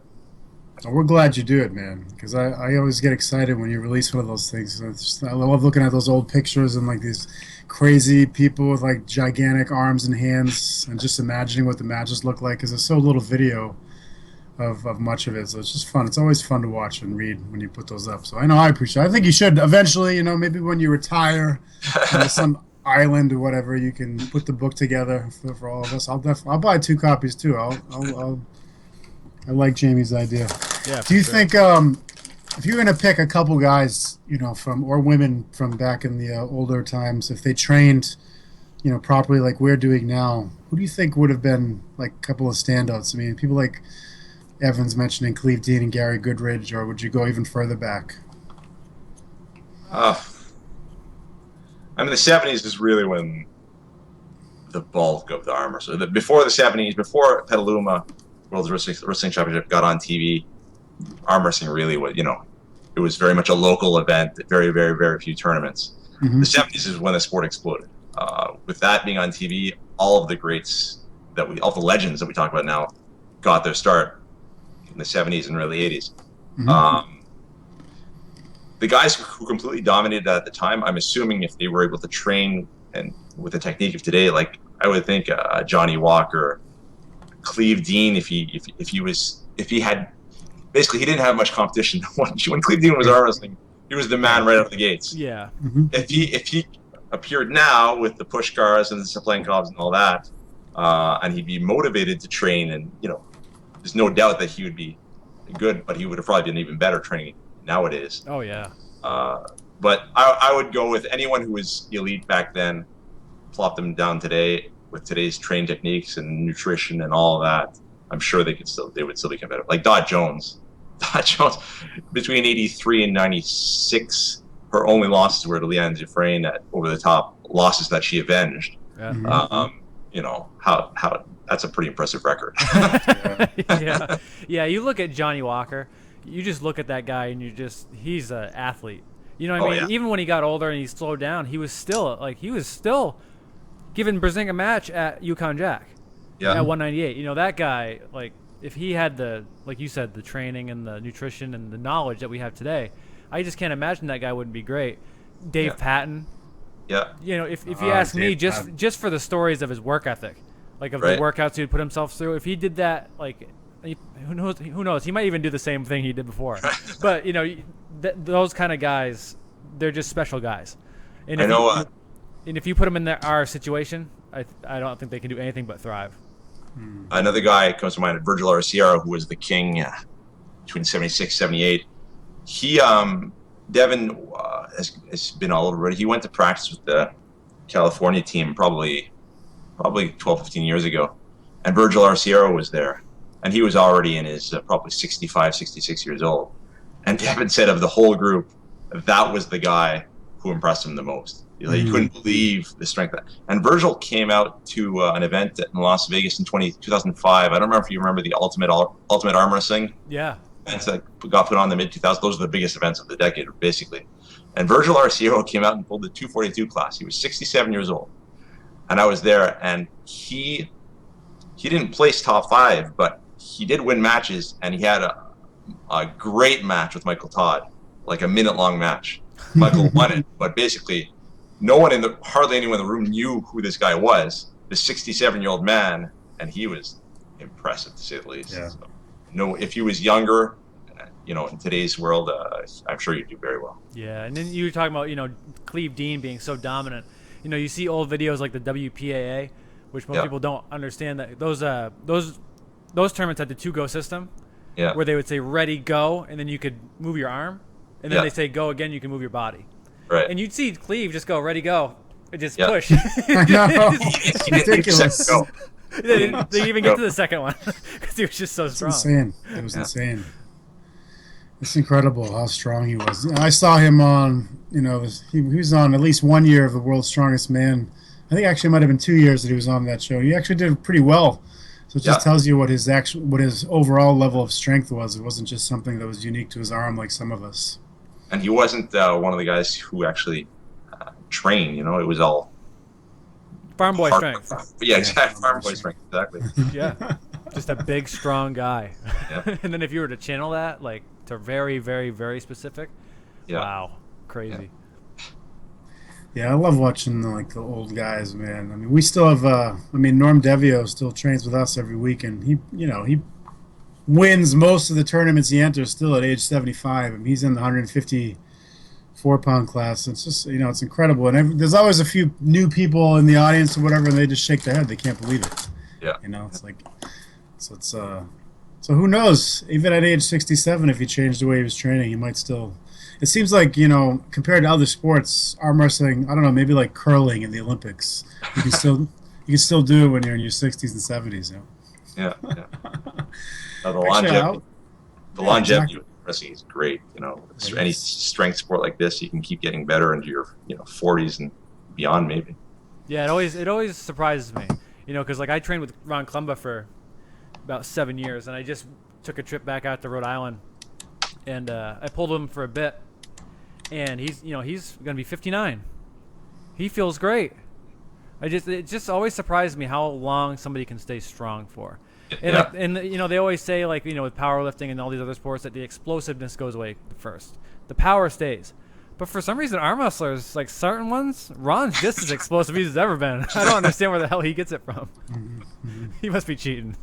Oh, we're glad you do it, man. Because I always get excited when you release one of those things. I love looking at those old pictures and like these crazy people with like gigantic arms and hands, and just imagining what the matches look like. Because there's so little video of much of it, so it's just fun. It's always fun to watch and read when you put those up. So I know I appreciate it. I think you should eventually, maybe when you retire, some island or whatever, you can put the book together for all of us. I'll buy 2 copies too. I like Jamie's idea. Yeah. Do you think if you're gonna pick a couple guys, from or women from back in the older times, if they trained, properly like we're doing now, who do you think would have been like a couple of standouts? I mean, people like Evans mentioning Cleve Dean and Gary Goodridge, or would you go even further back? I mean, the 70s is really when the bulk of the armor. So before the 70s, before Petaluma World Wrestling Championship got on TV, arm wrestling really was, it was very much a local event, very, very, very few tournaments. Mm-hmm. The 70s is when the sport exploded. With that being on TV, all of the greats all the legends that we talk about now got their start in the 70s and early 80s. Mm-hmm. The guys who completely dominated at the time, I'm assuming if they were able to train and with the technique of today, like I would think Johnny Walker, Cleve Dean, if he had, basically he didn't have much competition. When Cleve Dean was arm wrestling, he was the man right out of the gates. Yeah. Mm-hmm. If he appeared now with the push cars and the Saplenkovs and all that, and he'd be motivated to train, and there's no doubt that he would be good, but he would have probably been even better training nowadays. Oh yeah. But I would go with anyone who was elite back then, plop them down today with today's train techniques and nutrition and all of that. I'm sure they would still be competitive. Like Dot Jones. Dot Jones, between 83 and 96, her only losses were to Leanne Dufresne at over-the-top losses that she avenged. Yeah. How that's a pretty impressive record. Yeah. You look at Johnny Walker, you just look at that guy and he's an athlete. You know what I mean? Yeah. Even when he got older and he slowed down, he was still giving Brzezinski a match at Yukon Jack. Yeah. At 198. That guy, like, if he had like you said, the training and the nutrition and the knowledge that we have today, I just can't imagine that guy wouldn't be great. Dave Patton. Yeah. If you ask me, just for the stories of his work ethic, like of the workouts he would put himself through, if he did that, like, who knows? He might even do the same thing he did before. But those kind of guys, they're just special guys. And if you put them in our situation, I don't think they can do anything but thrive. Another guy comes to mind, Virgil Arciero, who was the king between 76 78. Devin has been all over it. He went to practice with the California team probably 12, 15 years ago. And Virgil Arciero was there. And he was already in his probably 65, 66 years old. And Devin said of the whole group, that was the guy who impressed him the most. He couldn't believe the strength. And Virgil came out to an event in Las Vegas in 2005. I don't remember if you remember the Ultimate Arm Wrestling. Yeah. Events that got put on in the mid-2000s. Those are the biggest events of the decade, basically. And Virgil Arciero came out and pulled the 242 class. He was 67 years old. And I was there, and he didn't place top 5, but he did win matches, and he had a great match with Michael Todd, like a minute-long match. Michael won it, but basically hardly anyone in the room knew who this guy was, the 67-year-old man, and he was impressive, to say the least. Yeah. So, if he was younger, in today's world, I'm sure you'd do very well. Yeah, and then you were talking about, Cleve Dean being so dominant. You see old videos like the WPAA, which most people don't understand, that those tournaments had the 2-go system, where they would say ready, go, and then you could move your arm, and then they say go again, you can move your body. Right. And you'd see Cleve just go ready, go, and just push. I know. It's ridiculous. They didn't even get to the second one because he was just so strong. Insane. It was insane. It's incredible how strong he was. I saw him on, he was on at least 1 year of the World's Strongest Man. I think actually it might have been 2 years that he was on that show. He actually did pretty well. So it just tells you what his overall level of strength was. It wasn't just something that was unique to his arm like some of us. And he wasn't one of the guys who actually trained. It was all farm boy strength. Yeah, exactly. Farm boy strength, exactly. Yeah. Just a big, strong guy. Yeah. And then if you were to channel that, like, to very, very, very specific, Yeah. wow, crazy. Yeah, I love watching the old guys, man. I mean, we still have. Norm Devio still trains with us every week, and he wins most of the tournaments he enters still at age 75. I mean, he's in the 154-pound class. It's just it's incredible, and there's always a few new people in the audience or whatever, and they just shake their head. They can't believe it. Yeah. It's like, so who knows? Even at age 67, if he changed the way he was training, he might still. It seems like, compared to other sports, arm wrestling, I don't know, maybe like curling in the Olympics, you can still do it when you're in your 60s and 70s. Yeah. The longevity of wrestling is great. Any strength sport like this, you can keep getting better into your 40s and beyond, maybe. Yeah, it always surprises me, because like I trained with Ron Klumba for about 7 years, and I just took a trip back out to Rhode Island, and I pulled him for a bit, and he's gonna be 59. He feels great. It just always surprises me how long somebody can stay strong for. And they always say, like, with powerlifting and all these other sports, that the explosiveness goes away first. The power stays. But for some reason, arm wrestlers, like certain ones, Ron's just as explosive as he's ever been. I don't understand where the hell he gets it from. He must be cheating.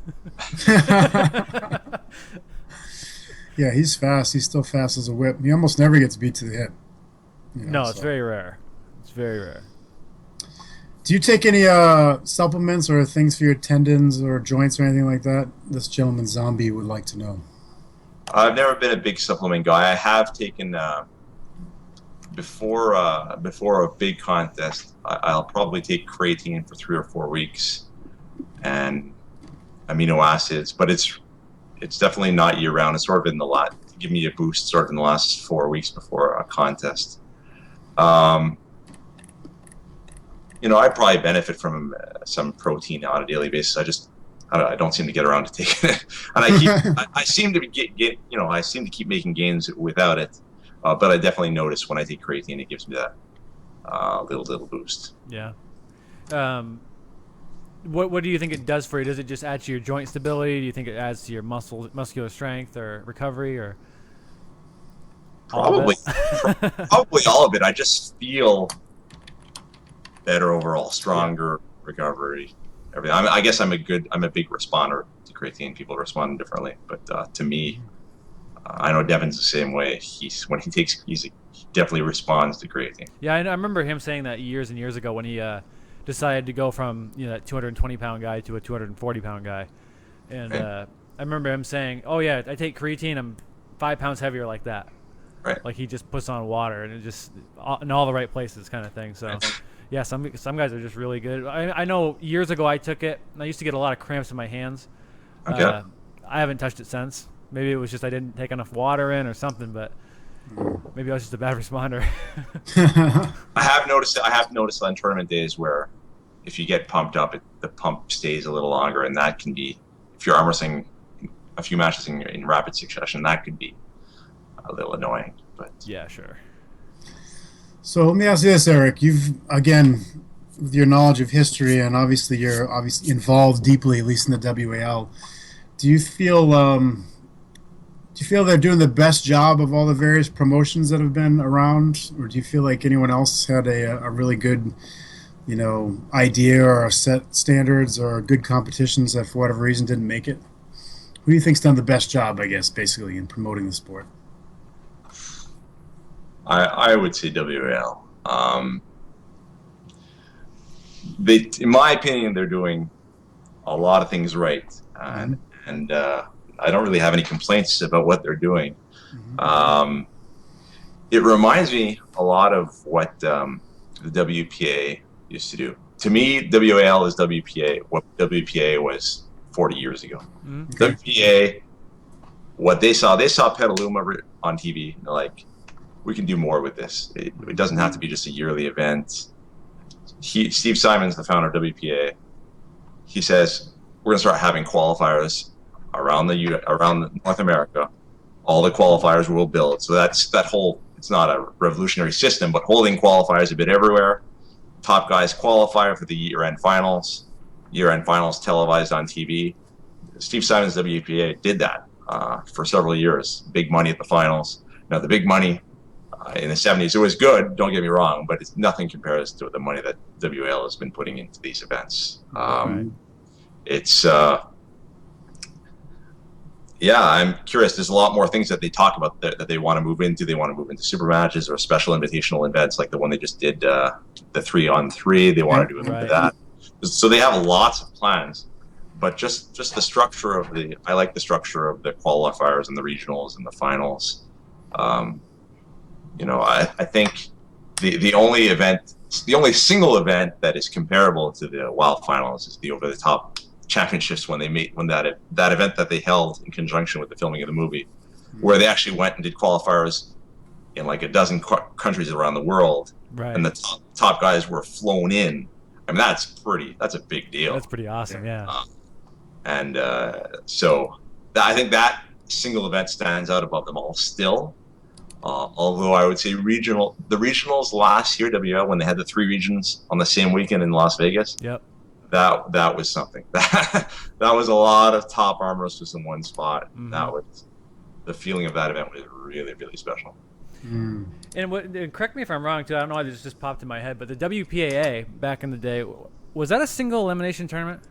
Yeah, he's fast. He's still fast as a whip. He almost never gets beat to the hip. It's very rare. It's very rare. Do you take any supplements or things for your tendons or joints or anything like that? This gentleman, Zombie, would like to know. I've never been a big supplement guy. I have taken before a big contest. I'll probably take creatine for 3 or 4 weeks and amino acids, but it's definitely not year round. It's sort of give me a boost sort of in the last 4 weeks before a contest. I probably benefit from some protein on a daily basis. I don't seem to get around to taking it, and I seem to I seem to keep making gains without it. But I definitely notice when I take creatine, it gives me that little boost. Yeah. What do you think it does for you? Does it just add to your joint stability? Do you think it adds to your muscular strength or recovery, or probably all of it? I just feel better overall, stronger, recovery, everything. I guess I'm a big responder to creatine. People respond differently, but to me, I know Devin's the same way. He definitely responds to creatine. Yeah, I remember him saying that years and years ago when he decided to go from that 220-pound guy to a 240-pound guy, and right. I remember him saying, "Oh yeah, I take creatine. I'm 5 pounds heavier like that." Right. Like he just puts on water and it just in all the right places, kind of thing. So. Right. Yeah, some guys are just really good. I know years ago I took it, and I used to get a lot of cramps in my hands. Okay. I haven't touched it since. Maybe it was just I didn't take enough water in or something, but maybe I was just a bad responder. I have noticed on tournament days where if you get pumped up, the pump stays a little longer, and that can be, if you're arm wrestling a few matches in rapid succession, that could be a little annoying. But yeah, sure. So let me ask you this, Eric. You've, again, with your knowledge of history, and obviously you're involved deeply, at least in the WAL, do you feel they're doing the best job of all the various promotions that have been around? Or do you feel like anyone else had a really good, idea or set standards or good competitions that for whatever reason didn't make it? Who do you think's done the best job, I guess, basically, in promoting the sport? I would say WAL. In my opinion, they're doing a lot of things right, and I don't really have any complaints about what they're doing. Mm-hmm. It reminds me a lot of what the WPA used to do. To me, WAL is WPA. What WPA was 40 years ago. Mm-hmm. WPA, what they saw Petaluma on TV. And they're like, we can do more with this. It doesn't have to be just a yearly event. Steve Simons, the founder of WPA, he says we're going to start having qualifiers around North America. All the qualifiers will build. So that's that whole. It's not a revolutionary system, but holding qualifiers a bit everywhere. Top guys qualify for the year-end finals. Year-end finals televised on TV. Steve Simon's WPA did that for several years. Big money at the finals. Now the big money in the 70s, it was good. Don't get me wrong, but it's nothing compares to the money that WL has been putting into these events. Right. It's yeah, I'm curious. There's a lot more things that they talk about that they want to move into. They want to move into super matches or special invitational events like the one they just did, the 3-on-3. They want to do into that. So they have lots of plans, but just the structure of I like the structure of the qualifiers and the regionals and the finals. I think the only single event that is comparable to the Wild Finals is the Over the Top Championships when that event that they held in conjunction with the filming of the movie, where they actually went and did qualifiers in like a dozen countries around the world, right. And the top guys were flown in. I mean, that's a big deal. That's pretty awesome, yeah. So I think that single event stands out above them all still. Although I would say the regionals last year, WL, when they had the 3 regions on the same weekend in Las Vegas. Yep. That was something. That was a lot of top arm wrestlers in one spot. Mm-hmm. That was the feeling of that event was really, really special. And correct me if I'm wrong too. I don't know why this just popped in my head, but the WPAA back in the day, was that a single elimination tournament?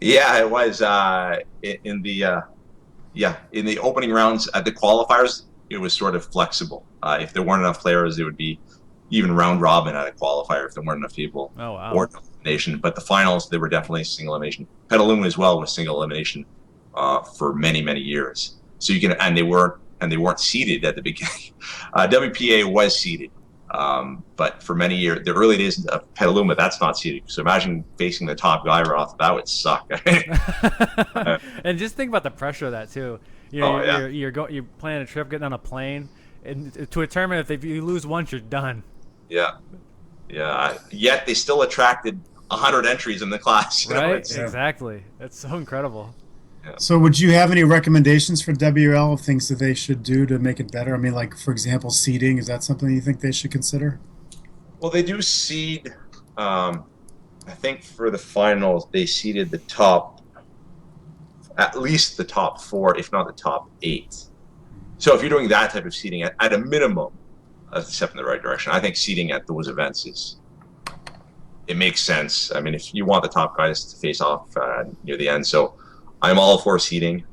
Yeah, it was. In the opening rounds at the qualifiers, it was sort of flexible. If there weren't enough players, it would be even round robin at a qualifier if there weren't enough people. Oh wow! Or elimination. But the finals, they were definitely single elimination. Petaluma as well was single elimination for many, many years. So you can, and they weren't seeded at the beginning. WPA was seeded, but for many years, the early days of Petaluma, that's not seeded. So imagine facing the top guy right off, that would suck. And just think about the pressure of that too. You're planning a trip, getting on a plane, and to a tournament, if you lose once, you're done. Yeah. Yet they still attracted 100 entries in the class. Right? Exactly. That's so incredible. Yeah. So would you have any recommendations for WL of things that they should do to make it better? I mean, like, for example, seeding. Is that something you think they should consider? Well, they do seed. I think for the finals, they seeded at least the top 4, if not the top 8. So if you're doing that type of seeding, at a minimum, that's a step in the right direction. I think seeding at those events it makes sense. I mean, if you want the top guys to face off near the end, so I'm all for seeding.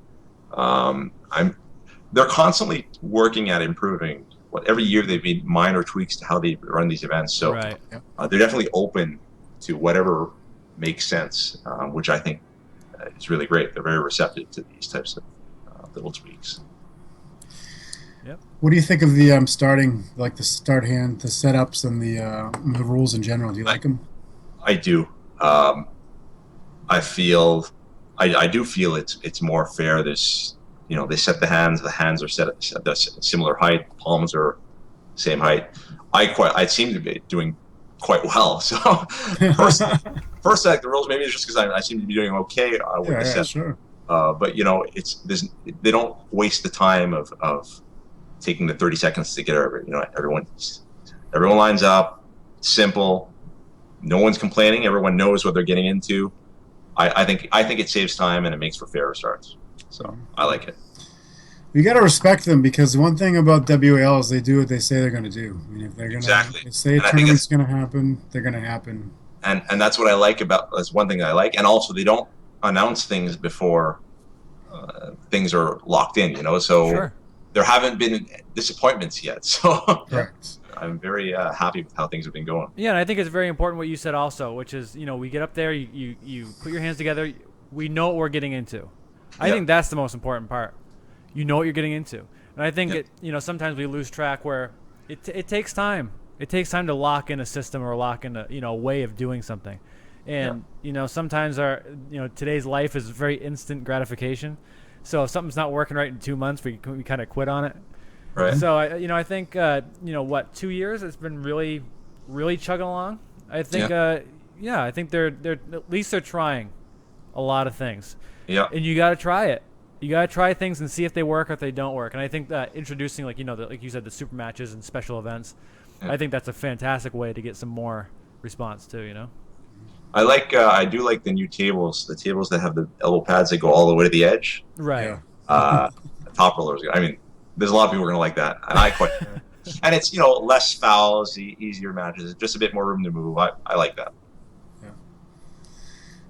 They're constantly working at improving. Every year they've made minor tweaks to how they run these events. So right. They're definitely open to whatever makes sense, which I think is really great. They're very receptive to these types of little tweaks. Yep. What do you think of the starting, like the start hand, the setups, and the rules in general? Do you like them? I do. I do feel it's more fair. There's, they set the hands. The hands are set at a similar height. Palms are same height. I seem to be doing quite well. So first I like the rules. Maybe it's just because I seem to be doing okay with the set. Sure. But they don't waste the time of taking the 30 seconds to get everyone lines up. Simple. No one's complaining. Everyone knows what they're getting into. I think it saves time and it makes for fairer starts. So I like it. You got to respect them, because one thing about WAL is they do what they say they're going to do. I mean, if they're going to say a tournament's going to happen, they're going to happen. And that's what I like that's one thing that I like. And also they don't announce things before things are locked in, so sure. There haven't been disappointments yet. So correct. I'm very happy with how things have been going. Yeah, and I think it's very important what you said also, which is, we get up there, you put your hands together, we know what we're getting into. I think that's the most important part. You know what you're getting into. And I think sometimes we lose track where it takes time. It takes time to lock in a system or lock in a way of doing something. And sometimes today's life is very instant gratification. So if something's not working right in 2 months, we kind of quit on it. Right. So I think 2 years it's been really, really chugging along. I think I think they're at least they're trying a lot of things. Yeah. And you got to try it. You got to try things and see if they work or if they don't work. And I think that introducing like you said, the super matches and special events, I think that's a fantastic way to get some more response too. I do like the new tables, the tables that have the elbow pads that go all the way to the edge. Right. Uh, Top rollers. I mean, there's a lot of people who are going to like that, and I quite. And it's, you know, less fouls, easier matches, just a bit more room to move. I like that. Yeah.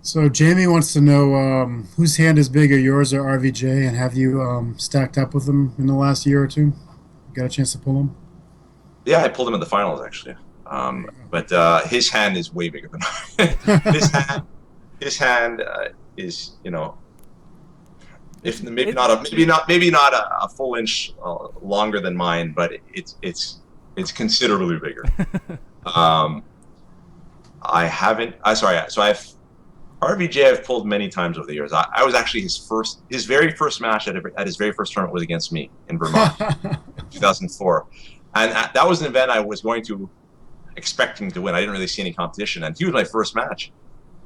So Jamie wants to know whose hand is bigger, yours or RVJ, and have you stacked up with them in the last year or two? Got a chance to pull them? Yeah, I pulled him in the finals actually, but his hand is way bigger than mine. His hand is, you know, if maybe not a full inch longer than mine, but it's considerably bigger. I haven't. So I've RVJ. I've pulled many times over the years. I was actually his very first match at his very first tournament was against me in Vermont, 2004, and that was an event I was expecting to win. I didn't really see any competition, and he was my first match,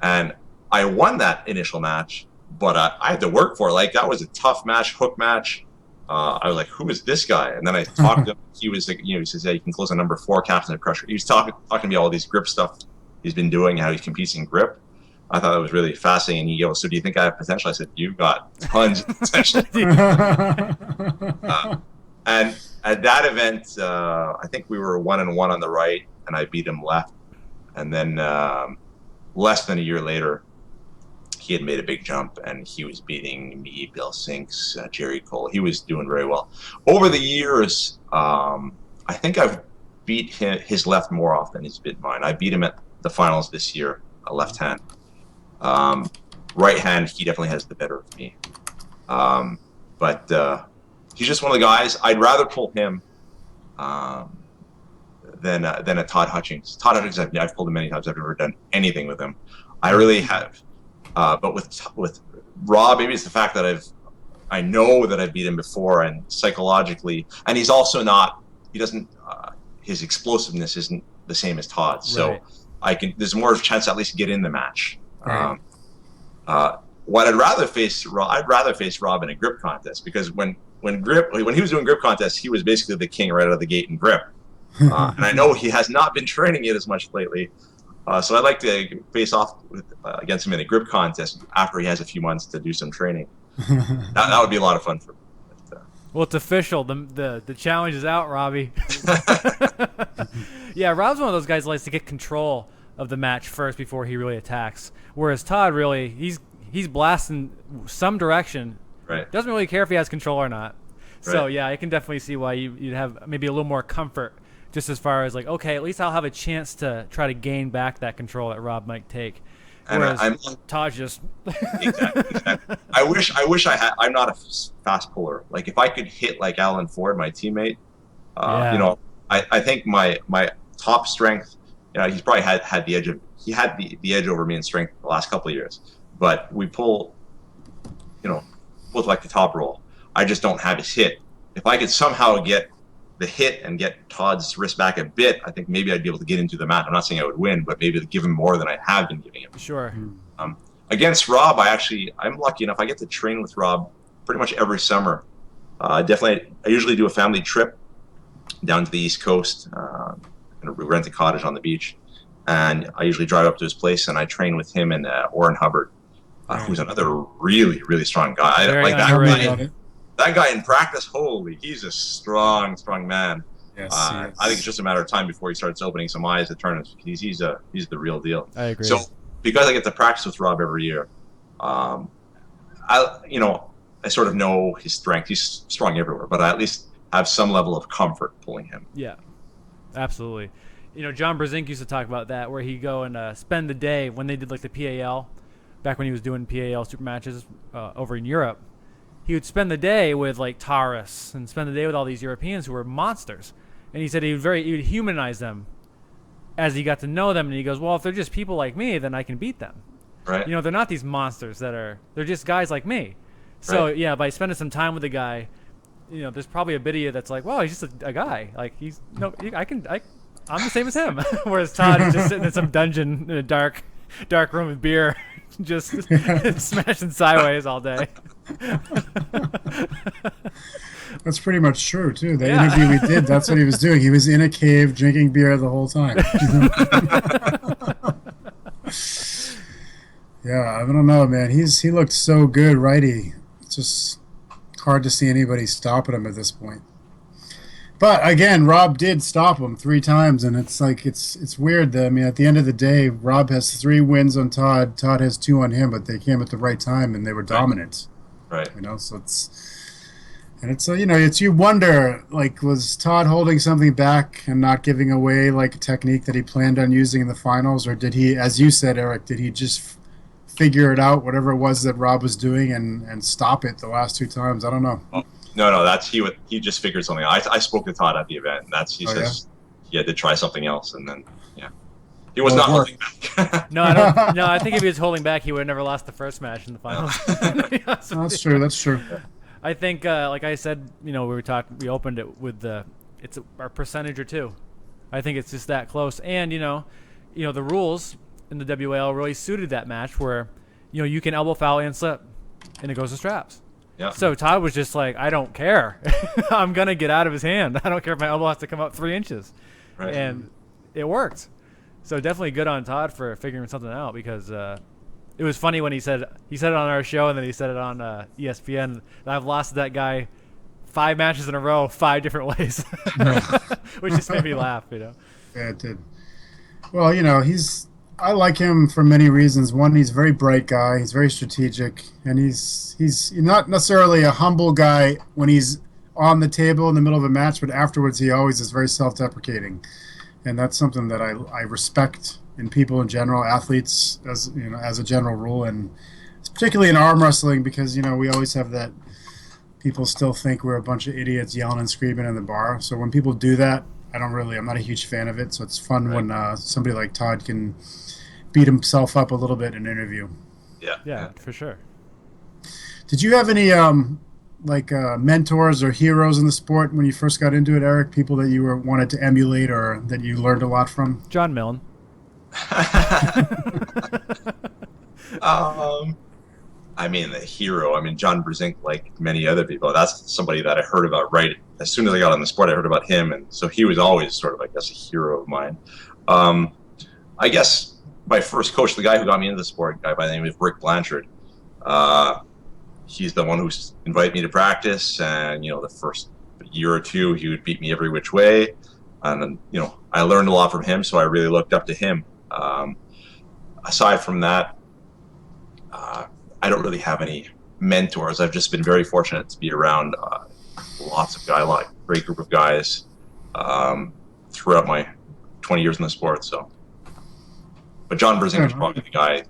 and I won that initial match. But I had to work for it. Like, that was a tough match, hook match. I was like, who is this guy? And then I talked to him. He was like, you know, he says, yeah, you can close on number 4, captain of pressure. He was talking to me all these grip stuff he's been doing, how he competes in grip. I thought that was really fascinating. And he goes, so do you think I have potential? I said, you've got tons of potential. And at that event, I think we were 1-1 on the right, and I beat him left. And then less than a year later, he had made a big jump, and he was beating me, Bill Sinks, Jerry Cole. He was doing very well. Over the years, I think I've beat his left more often than he's beat mine. I beat him at the finals this year, left hand. Right hand, he definitely has the better of me. But he's just one of the guys. I'd rather pull him than a Todd Hutchings. Todd Hutchings, I've pulled him many times. I've never done anything with him. I really have. But with Rob, maybe it's the fact that I know that I've beat him before, and psychologically, and he's also not. He doesn't. His explosiveness isn't the same as Todd's, so right. There's more of a chance to at least get in the match. Right. What I'd rather face Rob in a grip contest, because when he was doing grip contests, he was basically the king right out of the gate in grip, and I know he has not been training it as much lately. So I'd like to face off against him in a grip contest after he has a few months to do some training. That would be a lot of fun for me. But, well, it's official. The challenge is out, Robbie. Yeah, Rob's one of those guys who likes to get control of the match first before he really attacks. Whereas Todd, really, he's blasting some direction. Right. Doesn't really care if he has control or not. So, right. Yeah, I can definitely see why you'd have maybe a little more comfort. Just as far as like, okay, at least I'll have a chance to try to gain back that control that Rob might take. Whereas Todd just exactly. I wish I had. I'm not a fast puller. Like, if I could hit like Alan Ford, my teammate, you know, I think my top strength. You know, he's probably had the edge of the edge over me in strength the last couple of years. But we pull, you know, both like the top roll. I just don't have his hit. If I could somehow get the hit and get Todd's wrist back a bit, I think maybe I'd be able to get into the match. I'm not saying I would win, but maybe to give him more than I have been giving him. Sure. Against Rob, I'm lucky enough. I get to train with Rob pretty much every summer. I usually do a family trip down to the East Coast, and we rent a cottage on the beach. And I usually drive up to his place, and I train with him and Orrin Hubbard, who's another really, really strong guy. That guy in practice, holy, he's a strong man. Yes, I think it's just a matter of time before he starts opening some eyes at tournaments. He's the real deal. I agree. So because I get to practice with Rob every year, I sort of know his strength. He's strong everywhere, but I at least have some level of comfort pulling him. Yeah, absolutely. You know, John Brzezinski used to talk about that, where he'd go and spend the day when they did like the PAL, back when he was doing PAL super matches over in Europe. He would spend the day with like Taurus and spend the day with all these Europeans who were monsters. And he said he would humanize them as he got to know them. And he goes, well, if they're just people like me, then I can beat them. Right. You know, they're not these monsters they're just guys like me. So right. Yeah, by spending some time with the guy, you know, there's probably a bit of you that's like, well, he's just a guy. Like I'm the same as him. Whereas Todd is just sitting in some dungeon in a dark room with beer, just smashing sideways all day. That's pretty much true too. The interview we did, that's what he was doing. He was in a cave drinking beer the whole time. Yeah, I don't know, man. He looked so good, righty. It's just hard to see anybody stopping him at this point. But again, Rob did stop him 3 times, and it's like it's weird. That, I mean, at the end of the day, Rob has 3 wins on Todd. Todd has 2 on him, but they came at the right time and they were dominant. Right. You know, so it's it's you wonder, like, was Todd holding something back and not giving away like a technique that he planned on using in the finals, or did he, as you said, Eric, did he just figure it out, whatever it was that Rob was doing, and stop it the last 2 times? I don't know. Oh, no, that's he just figured something out. I spoke to Todd at the event, and he says he had to try something else, and then he was not holding back. No, I don't. No, I think if he was holding back, he would have never lost the first match in the finals. That's true. That's true. I think, like I said, we opened it with it's our percentage or 2. I think it's just that close, and the rules in the WAL really suited that match where, you can elbow foul and slip, and it goes to straps. Yeah. So Todd was just like, I don't care. I'm gonna get out of his hand. I don't care if my elbow has to come up 3 inches, Right. and it worked. So definitely good on Todd for figuring something out, because it was funny when he said it on our show, and then he said it on ESPN. And I've lost that guy 5 matches in a row, 5 different ways, which just made me laugh. Yeah, it did. Well, I like him for many reasons. One, he's a very bright guy. He's very strategic, and he's not necessarily a humble guy when he's on the table in the middle of a match, but afterwards he always is very self-deprecating, and that's something that I respect in people in general, athletes as a general rule, and particularly in arm wrestling, because we always have that. People still think we're a bunch of idiots yelling and screaming in the bar. So when people do that, I'm not a huge fan of it. So it's fun when somebody like Todd can beat himself up a little bit in an interview. Yeah, for sure. Did you have any mentors or heroes in the sport when you first got into it, Eric? People that you wanted to emulate or that you learned a lot from? John Milne. I mean, the hero. I mean, John Brzezinski, like many other people, that's somebody that I heard about right as soon as I got on the sport. I heard about him, and so he was always sort of, I guess, a hero of mine. I guess my first coach, the guy who got me into the sport, a guy by the name of Rick Blanchard, he's the one who invited me to practice, and the first year or 2, he would beat me every which way, and then I learned a lot from him, so I really looked up to him. Aside from that, I don't really have any mentors. I've just been very fortunate to be around lots of guys, like great group of guys throughout my 20 years in the sport. So, but John Brzezinski is probably the guy,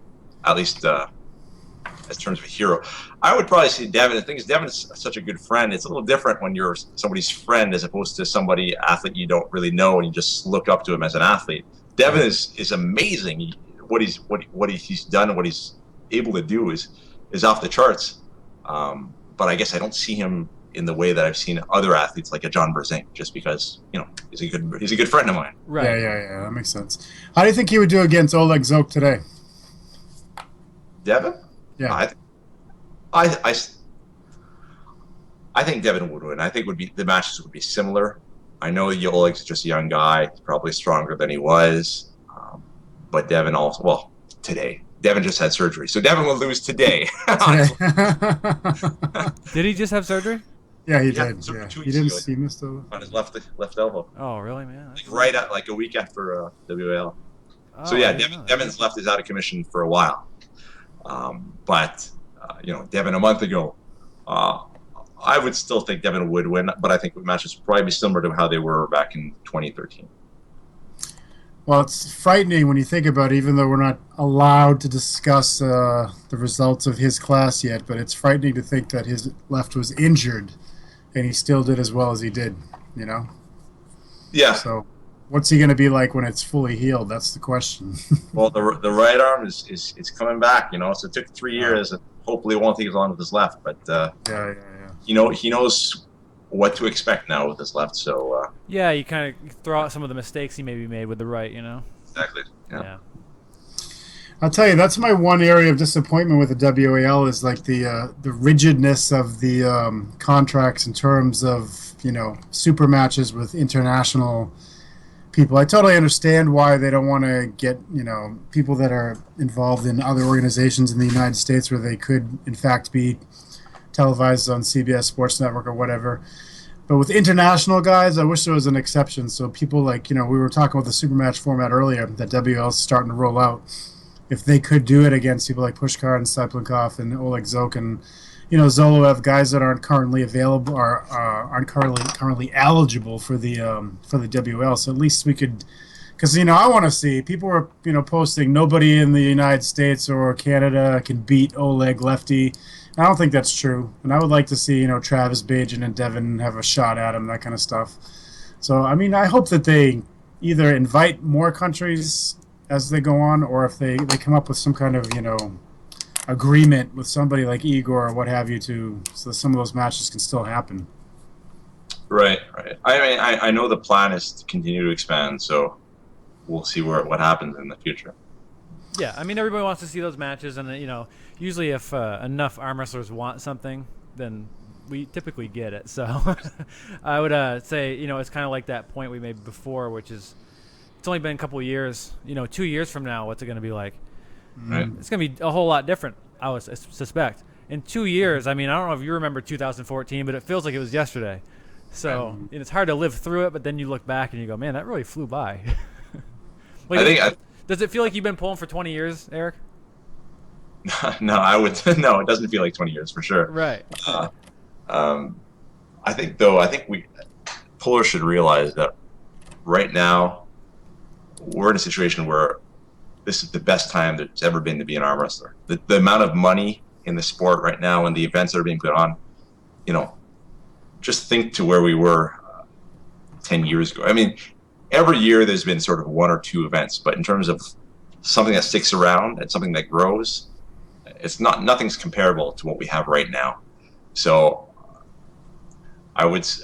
at least as terms of a hero. I would probably say Devin. The thing is, Devin is such a good friend. It's a little different when you're somebody's friend as opposed to somebody athlete you don't really know and you just look up to him as an athlete. Devin is amazing. What he's done and what he's able to do is off the charts. But I guess I don't see him in the way that I've seen other athletes like a John Brzezinski, just because he's a good friend of mine. Right. Yeah. That makes sense. How do you think he would do against Oleg Zoke today? Devin? Yeah. I think Devin would win. I think the matches would be similar. I know Oleg's just a young guy, probably stronger than he was. But Devin also, today. Devin just had surgery, so Devin will lose today. Did he just have surgery? Yeah, he did. Yeah. He missed on his left elbow. Oh, really, man? Right at a week after WAL. So yeah, Devin's left is out of commission for a while. But Devin a month ago, I would still think Devin would win, but I think the matches would probably be similar to how they were back in 2013. Well, it's frightening when you think about it, even though we're not allowed to discuss the results of his class yet, but it's frightening to think that his left was injured and he still did as well as he did, Yeah. So what's he going to be like when it's fully healed? That's the question. Well, the right arm is coming back, so it took 3 years, and hopefully it won't take as long with his left, but yeah. He knows what to expect now with his left, so yeah, you kind of throw out some of the mistakes he maybe made with the right, Exactly. Yeah. I'll tell you, that's my one area of disappointment with the WAL is like the rigidness of the contracts in terms of super matches with international people. I totally understand why they don't want to get, people that are involved in other organizations in the United States where they could, in fact, be televised on CBS Sports Network or whatever. But with international guys, I wish there was an exception. So people like, we were talking about the Supermatch format earlier that WL is starting to roll out. If they could do it against people like Pushkar and Saiplikov and Oleg Zok and Zoloev, guys that aren't currently available or aren't currently eligible for the WL. So at least we could, because I want to see people were posting nobody in the United States or Canada can beat Oleg lefty. I don't think that's true, and I would like to see Travis Bajan and Devin have a shot at him, that kind of stuff. So I hope that they either invite more countries as they go on, or if they come up with some kind of agreement with somebody like Igor or what have you, so some of those matches can still happen. Right. I know the plan is to continue to expand, so we'll see what happens in the future. Yeah, everybody wants to see those matches, and usually if enough arm wrestlers want something, then we typically get it. So I would say it's kind of like that point we made before, which is it's only been a couple of years. 2 years from now, what's it going to be like? Right. It's going to be a whole lot different, I would suspect. In 2 years, I don't know if you remember 2014, but it feels like it was yesterday. So it's hard to live through it, but then you look back and you go, man, that really flew by. Does it feel like you've been pulling for 20 years, Eric? No, no, it doesn't feel like 20 years for sure. Right. I think pullers should realize that right now we're in a situation where this is the best time there's ever been to be an arm wrestler. The amount of money in the sport right now and the events that are being put on, just think to where we were 10 years ago. Every year there's been sort of one or two events, but in terms of something that sticks around and something that grows, nothing's comparable to what we have right now. So I'm just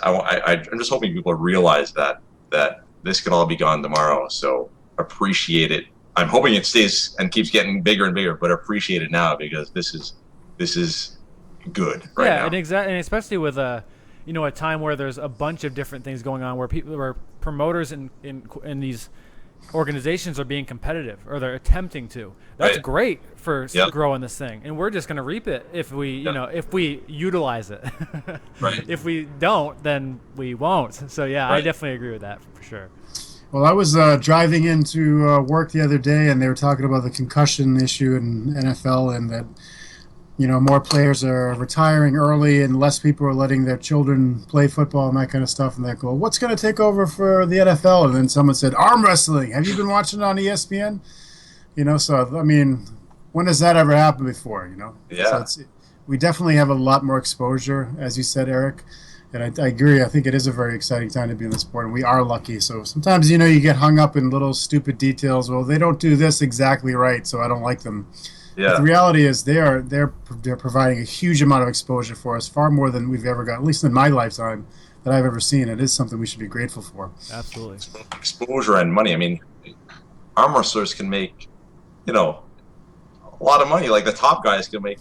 hoping people realize that this could all be gone tomorrow. So appreciate it. I'm hoping it stays and keeps getting bigger and bigger, but appreciate it now because this is good right now. Yeah, and especially with a time where there's a bunch of different things going on, where promoters in these organizations are being competitive, or they're attempting to. That's right. Great for growing this thing, and we're just going to reap it if we if we utilize it. Right. If we don't, then we won't. So yeah, right. I definitely agree with that for sure. Well, I was driving into work the other day, and they were talking about the concussion issue in NFL, and that more players are retiring early, and less people are letting their children play football and that kind of stuff. And they go, "What's going to take over for the NFL?" And then someone said, "Arm wrestling. Have you been watching it on ESPN?" So when has that ever happened before? Yeah. So we definitely have a lot more exposure, as you said, Eric. And I agree. I think it is a very exciting time to be in the sport, and we are lucky. So sometimes, you get hung up in little stupid details. Well, they don't do this exactly right, so I don't like them. Yeah. But the reality is they're providing a huge amount of exposure for us, far more than we've ever got, at least in my lifetime, that I've ever seen. It is something we should be grateful for. Absolutely. Exposure and money. Arm wrestlers can make, a lot of money. Like the top guys can make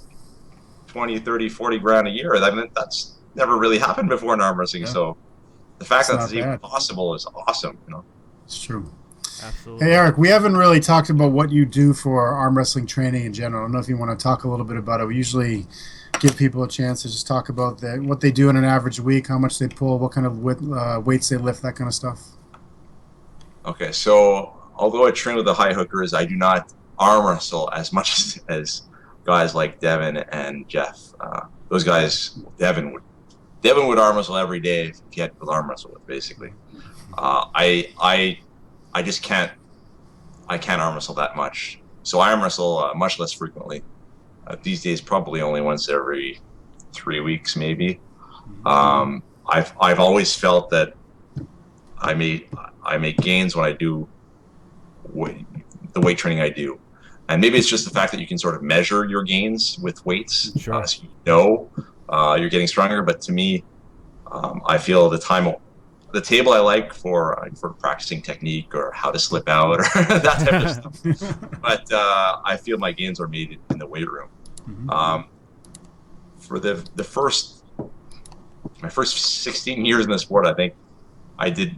20, 30, 40 grand a year. That's never really happened before in arm wrestling. Yeah. So the fact that it's even possible is awesome. It's true. Absolutely. Hey, Eric, we haven't really talked about what you do for arm wrestling training in general. I don't know if you want to talk a little bit about it. We usually give people a chance to just talk about what they do in an average week, how much they pull, what kind of weights they lift, that kind of stuff. Okay, so although I train with the high hookers, I do not arm wrestle as much as guys like Devin and Jeff. Those guys, Devin would arm wrestle every day if he had to arm wrestle with, basically. I just can't arm wrestle that much. So I arm wrestle much less frequently. These days, probably only once every 3 weeks, maybe. I've always felt that I make gains when I do the weight training I do. And maybe it's just the fact that you can sort of measure your gains with weights. Sure. So you're getting stronger. But to me, I feel the table I like for practicing technique or how to slip out or that type of stuff. But I feel my gains are made in the weight room. Mm-hmm. For my first 16 years in the sport, I think I did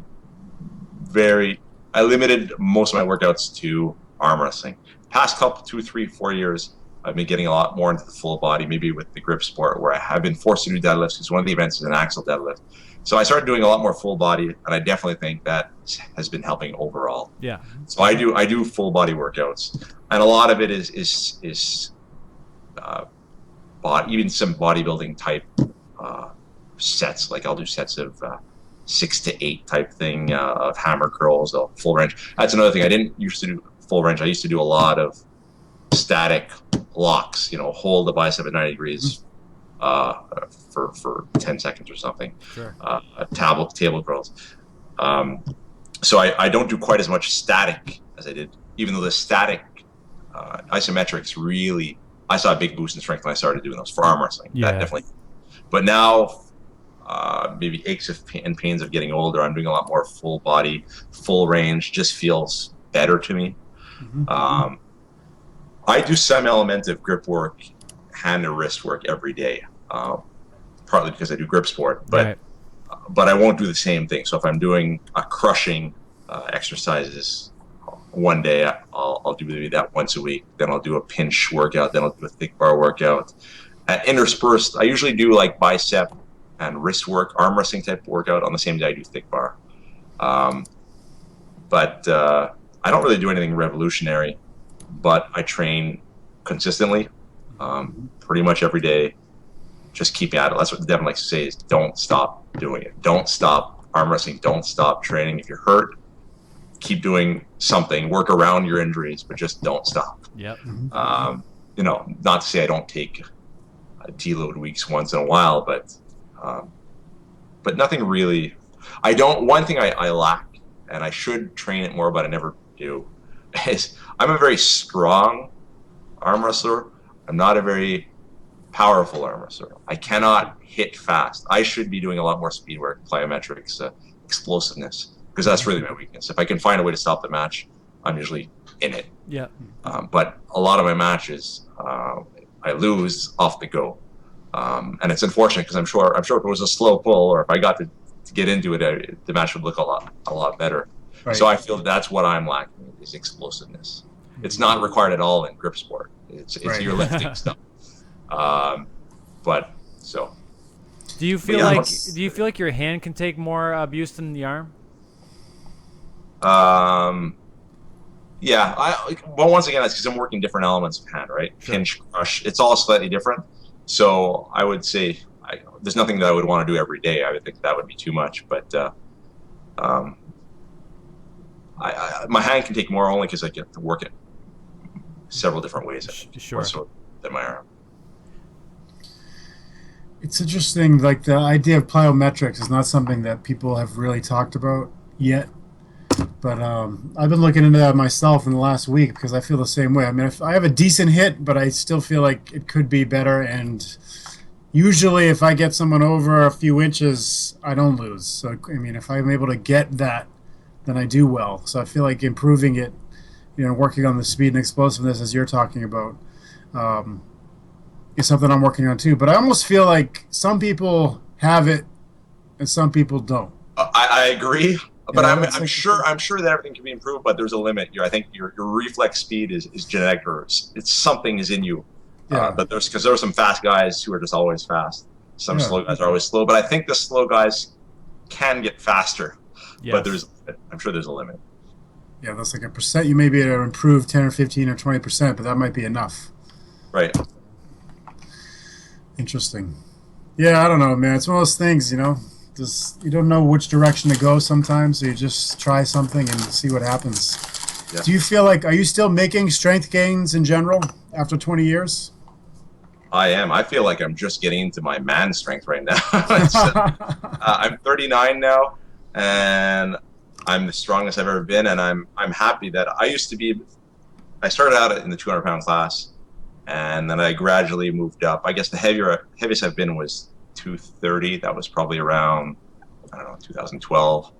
I limited most of my workouts to arm wrestling. Past couple, 2, 3, 4 years, I've been getting a lot more into the full body, maybe with the grip sport, where I have been forced to do deadlifts because one of the events is an axle deadlift. So I started doing a lot more full body, and I definitely think that has been helping overall. Yeah. So I do full body workouts, and a lot of it is even some bodybuilding type sets. Like I'll do sets of 6 to 8 type thing of hammer curls, full range. That's another thing. I didn't used to do full range. I used to do a lot of static locks. Hold the bicep at 90 degrees for 10 seconds or something. Sure. Table curls. So I don't do quite as much static as I did, even though the static isometrics really, I saw a big boost in strength when I started doing those for arm wrestling. Yeah. That definitely. But now, maybe aches and pains of getting older, I'm doing a lot more full body, full range, just feels better to me. Mm-hmm. I do some element of grip work, hand and wrist work every day, partly because I do grip sport, but I won't do the same thing. So if I'm doing a crushing exercises one day, I'll do maybe that once a week. Then I'll do a pinch workout. Then I'll do a thick bar workout. Interspersed, I usually do like bicep and wrist work, arm wrestling type workout on the same day I do thick bar. But I don't really do anything revolutionary, but I train consistently, pretty much every day. Just keep at it. That's what Devin likes to say is don't stop doing it. Don't stop arm wrestling. Don't stop training. If you're hurt, keep doing something, work around your injuries, but just don't stop. Yep. Not to say I don't take deload weeks once in a while, but nothing really. One thing I lack, and I should train it more, but I never do, is I'm a very strong arm wrestler. I'm not a very powerful arm wrestler. I cannot hit fast. I should be doing a lot more speed work, plyometrics, explosiveness, because that's really my weakness. If I can find a way to stop the match, I'm usually in it. Yeah. But a lot of my matches, I lose off the go, and it's unfortunate because I'm sure if it was a slow pull or if I got to get into it, the match would look a lot better. Right. So I feel that's what I'm lacking is explosiveness. It's not required at all in grip sport. It's Right. your lifting stuff. But so. Do you feel like your hand can take more abuse than the arm? Yeah. Well, once again, that's because I'm working different elements of hand, right? Sure. Pinch, crush. It's all slightly different. So I would say there's nothing that I would want to do every day. I would think that would be too much. But my hand can take more only because I get to work it several different ways. Sure. More so than my arm. It's interesting, like the idea of plyometrics is not something that people have really talked about yet. But I've been looking into that myself in the last week because I feel the same way. I mean, if I have a decent hit, but I still feel like it could be better. And usually if I get someone over a few inches, I don't lose. So, I mean, if I'm able to get that, then I do well. So I feel like improving it, working on the speed and explosiveness as you're talking about, is something I'm working on too. But I almost feel like some people have it and some people don't. I agree. But Yeah, I'm sure that everything can be improved, but there's a limit. I think your reflex speed is genetic, or it's something is in you. Yeah. But there are some fast guys who are just always fast. Some Yeah. slow guys are always slow. But I think the slow guys can get faster. Yes. But I'm sure there's a limit. Yeah, that's like a percent. You may be able to improve 10 or 15 or 20%, but that might be enough. Right. Interesting. Yeah, I don't know, man. It's one of those things, just you don't know which direction to go sometimes, so you just try something and see what happens. Yeah. Do you feel like, are you still making strength gains in general after 20 years? I am. I feel like I'm just getting into my man strength right now. I'm 39 now, and I'm the strongest I've ever been, and I'm happy that I started out in the 200-pound class, and then I gradually moved up. I guess the heaviest I've been was 230. That was probably around, 2012.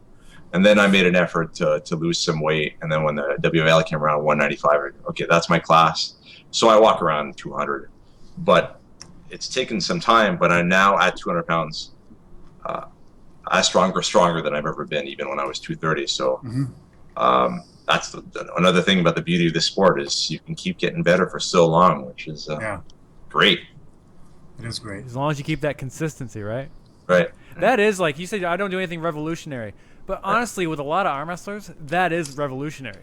And then I made an effort to lose some weight. And then when the WL came around, 195, okay, that's my class. So I walk around 200. But it's taken some time, but I'm now at 200 pounds, as stronger than I've ever been, even when I was 230. So That's another thing about the beauty of this sport is you can keep getting better for so long, which is Yeah, great. it is great. As long as you keep that consistency, right? Right. That is, like you said, I don't do anything revolutionary. But honestly, with a lot of arm wrestlers, that is revolutionary.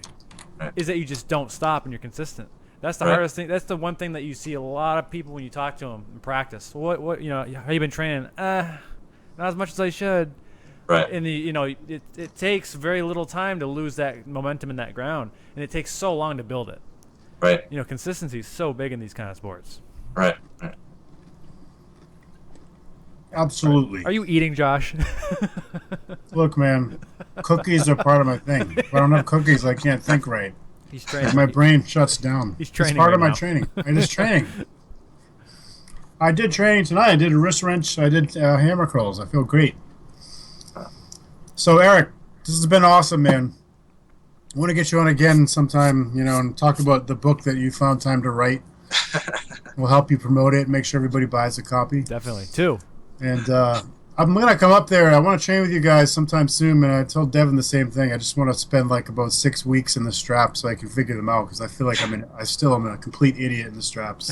Right. Is that you just don't stop and you're consistent. That's the Right. hardest thing. That's the one thing that you see a lot of people when you talk to them in practice. What, how you been training? Not as much as I should. Right. And it takes very little time to lose that momentum in that ground, and it takes so long to build it. Right. Consistency is so big in these kind of sports. Right. Right. Absolutely. Are you eating, Josh? Look, man, cookies are part of my thing. If I don't have cookies, I can't think right. He's training. My brain shuts down. He's training It's part right of my now. training. It is training. I did training tonight. I did a wrist wrench. I did hammer curls. I feel great. So, Eric, this has been awesome, man. I want to get you on again sometime, and talk about the book that you found time to write. We'll help you promote it, make sure everybody buys a copy. Definitely. 2. And I'm going to come up there. I want to train with you guys sometime soon. And I told Devin the same thing. I just want to spend like about 6 weeks in the straps so I can figure them out because I feel like I still am a complete idiot in the straps.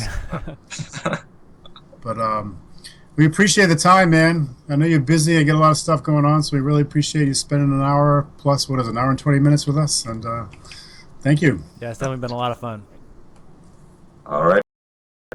But we appreciate the time, man. I know you're busy. I get a lot of stuff going on, so we really appreciate you spending an hour plus, an hour and 20 minutes with us. And thank you. Yeah, it's definitely been a lot of fun. All right.